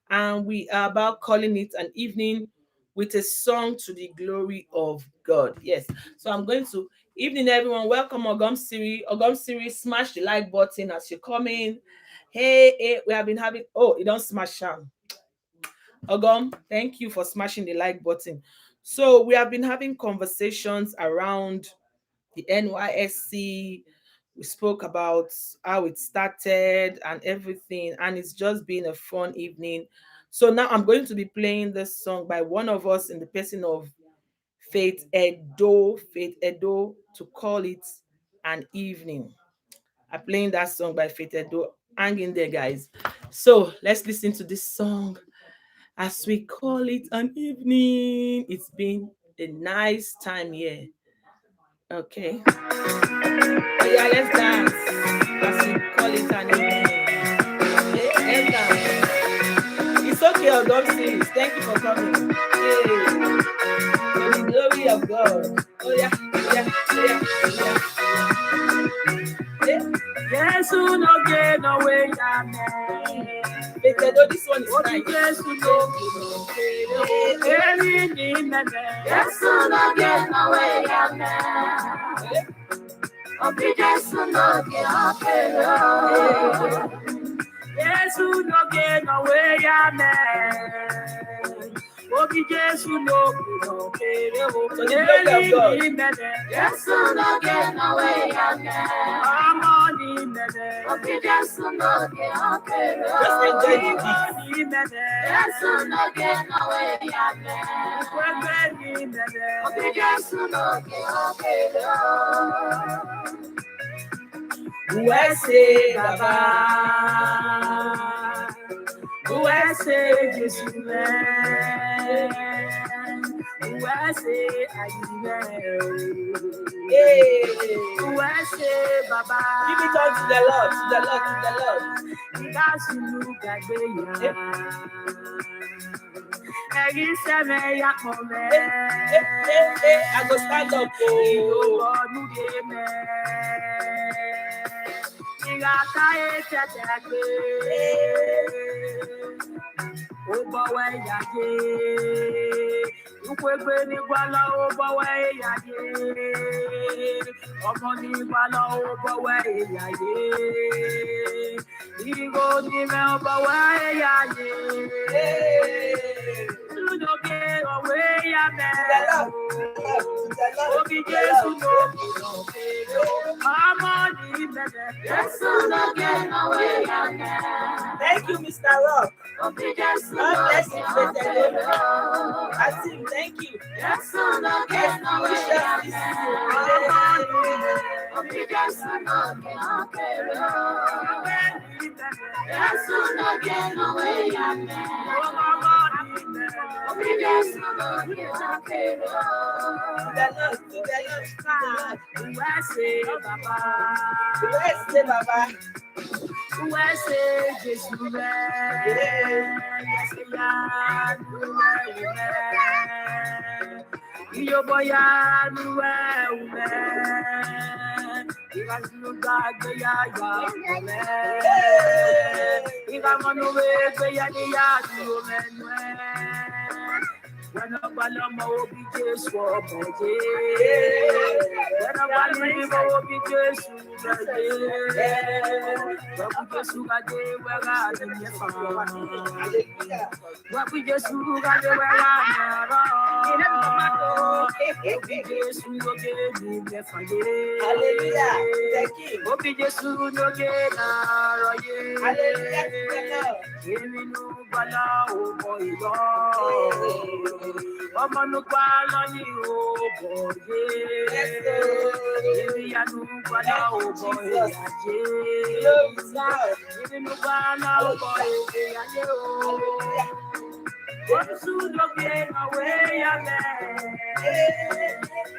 [SPEAKER 2] and we are about calling it an evening with a song to the glory of God. Yes. So I'm going to evening everyone. Welcome Ogum series. Ogum series. Smash the like button as you come in. Hey, we have been having. Oh, you don't smash them. Ogum, thank you for smashing the like button. So we have been having conversations around the NYSC, We spoke about how it started and everything, and it's just been a fun evening. So now I'm going to be playing this song by one of us in the person of Faith Edo, to call it an evening. I'm playing that song by Faith Edo. Hang in there, guys. So let's listen to this song as we call it an evening. It's been a nice time here. Okay. Oh yeah, let's dance as we call it an evening. Okay, let's dance. It's okay, oh, don't sing. Thank you for coming. Yay. To the glory of God. Oh yeah, yeah, yeah, yeah. Yeah.
[SPEAKER 1] Yes, no get no way, amen.
[SPEAKER 2] This one is nice.
[SPEAKER 1] Yes, no Yes, no get no way, amen. Yes, no get no way, amen. Obi Jesu no kere o eli mene Jesu no get no way again amoni mene Obi Jesu no kere o eli mene Jesu no get no way again kweli mene Obi Jesu no kere o USA Baba USA Jesu USA USA Baba
[SPEAKER 2] Give it all to the Lord, to the Lord, to the Lord. I go stand up.
[SPEAKER 1] Obawe yaye, ukwekwe ni gwala obawe yaye, ọmọ ni gwala obawe yaye, igo ni me obawe yaye, ludoke owe yame, obi Jesu no ọmọ ni mene, Jesu no get owe yame.
[SPEAKER 2] Thank you, Mr. Rock.
[SPEAKER 1] God bless you,
[SPEAKER 2] Atim, thank you.
[SPEAKER 1] Yes, no get no way.
[SPEAKER 2] Baba.
[SPEAKER 1] When a balama will be just for when a balama will be just what we just got the
[SPEAKER 2] Hallelujah. Thank you.
[SPEAKER 1] Obi Jesu no get
[SPEAKER 2] Hallelujah.
[SPEAKER 1] Ọmọ nukwa lọ́yìn òbò yé. Ibi anukwa náà òbò ìyàjé. Ibi nukwa náà òbò ìyàjé o. Oṣù lókè àwé yàmẹ́.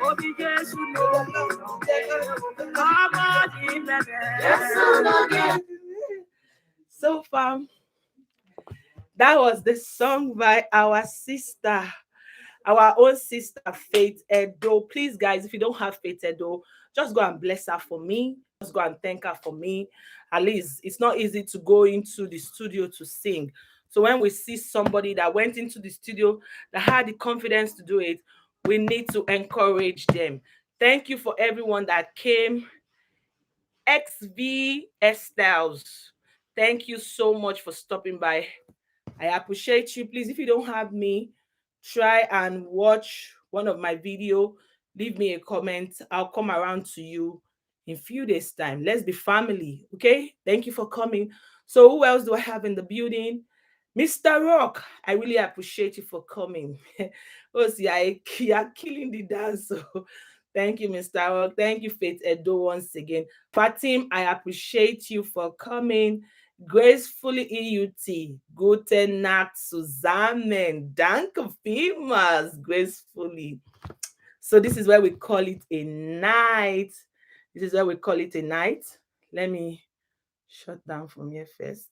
[SPEAKER 1] Obi Jésù lókè ọmọ ní mẹ́mẹ́. Jésù lókè.
[SPEAKER 2] So far, that was the song by our sister, our own sister, Faith Edo. Please, guys, if you don't have Faith Edo, just go and bless her for me. Just go and thank her for me. At least it's not easy to go into the studio to sing. So when we see somebody that went into the studio, that had the confidence to do it, we need to encourage them. Thank you for everyone that came. XV Styles, thank you so much for stopping by. I appreciate you. Please, if you don't have me, try and watch one of my video. Leave me a comment. I'll come around to you in few days' time. Let's be family. Okay. Thank you for coming. So who else do I have in the building? Mr. Rock, I really appreciate you for coming. Oh, see, you are killing the dance. So thank you, Mr. Rock. Thank you, Faith Edo, once again. Fatim, I appreciate you for coming. Gracefully EUT. Guten Nacht zusammen. Danke vielmals. Gracefully. So this is where we call it a night. This is where we call it a night. Let me shut down from here first.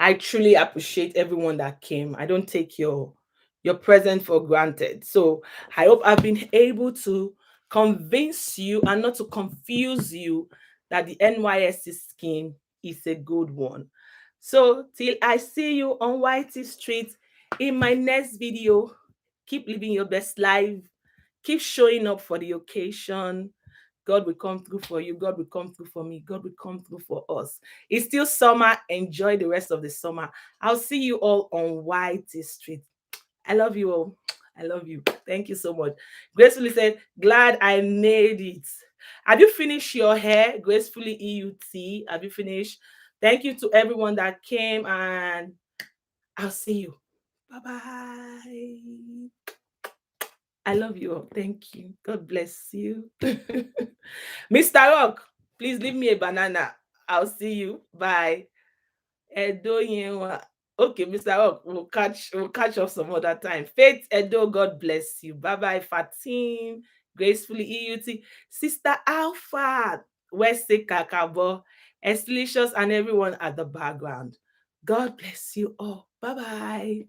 [SPEAKER 2] I truly appreciate everyone that came. I don't take your present for granted. So I hope I've been able to convince you and not to confuse you that the NYSC scheme is a good one. So till I see you on Whitey Street in my next video, keep living your best life. Keep showing up for the occasion. God will come through for you. God will come through for me. God will come through for us. It's still summer. Enjoy the rest of the summer. I'll see you all on Whitey Street. I love you all. I love you. Thank you so much. Gracefully said, glad I made it. Have you finished your hair? Gracefully EUT. Have you finished? Thank you to everyone that came, and I'll see you. Bye bye. I love you all. Thank you. God bless you. Mr. Rock, please leave me a banana. I'll see you. Bye. Edo Yenwa. Okay, Mr. Rock, we'll catch up some other time. Faith Edo, God bless you. Bye bye, Fatim. Gracefully EUT. Sister Alpha, West Kakabo, Estelicious, and everyone at the background. God bless you all. Bye bye.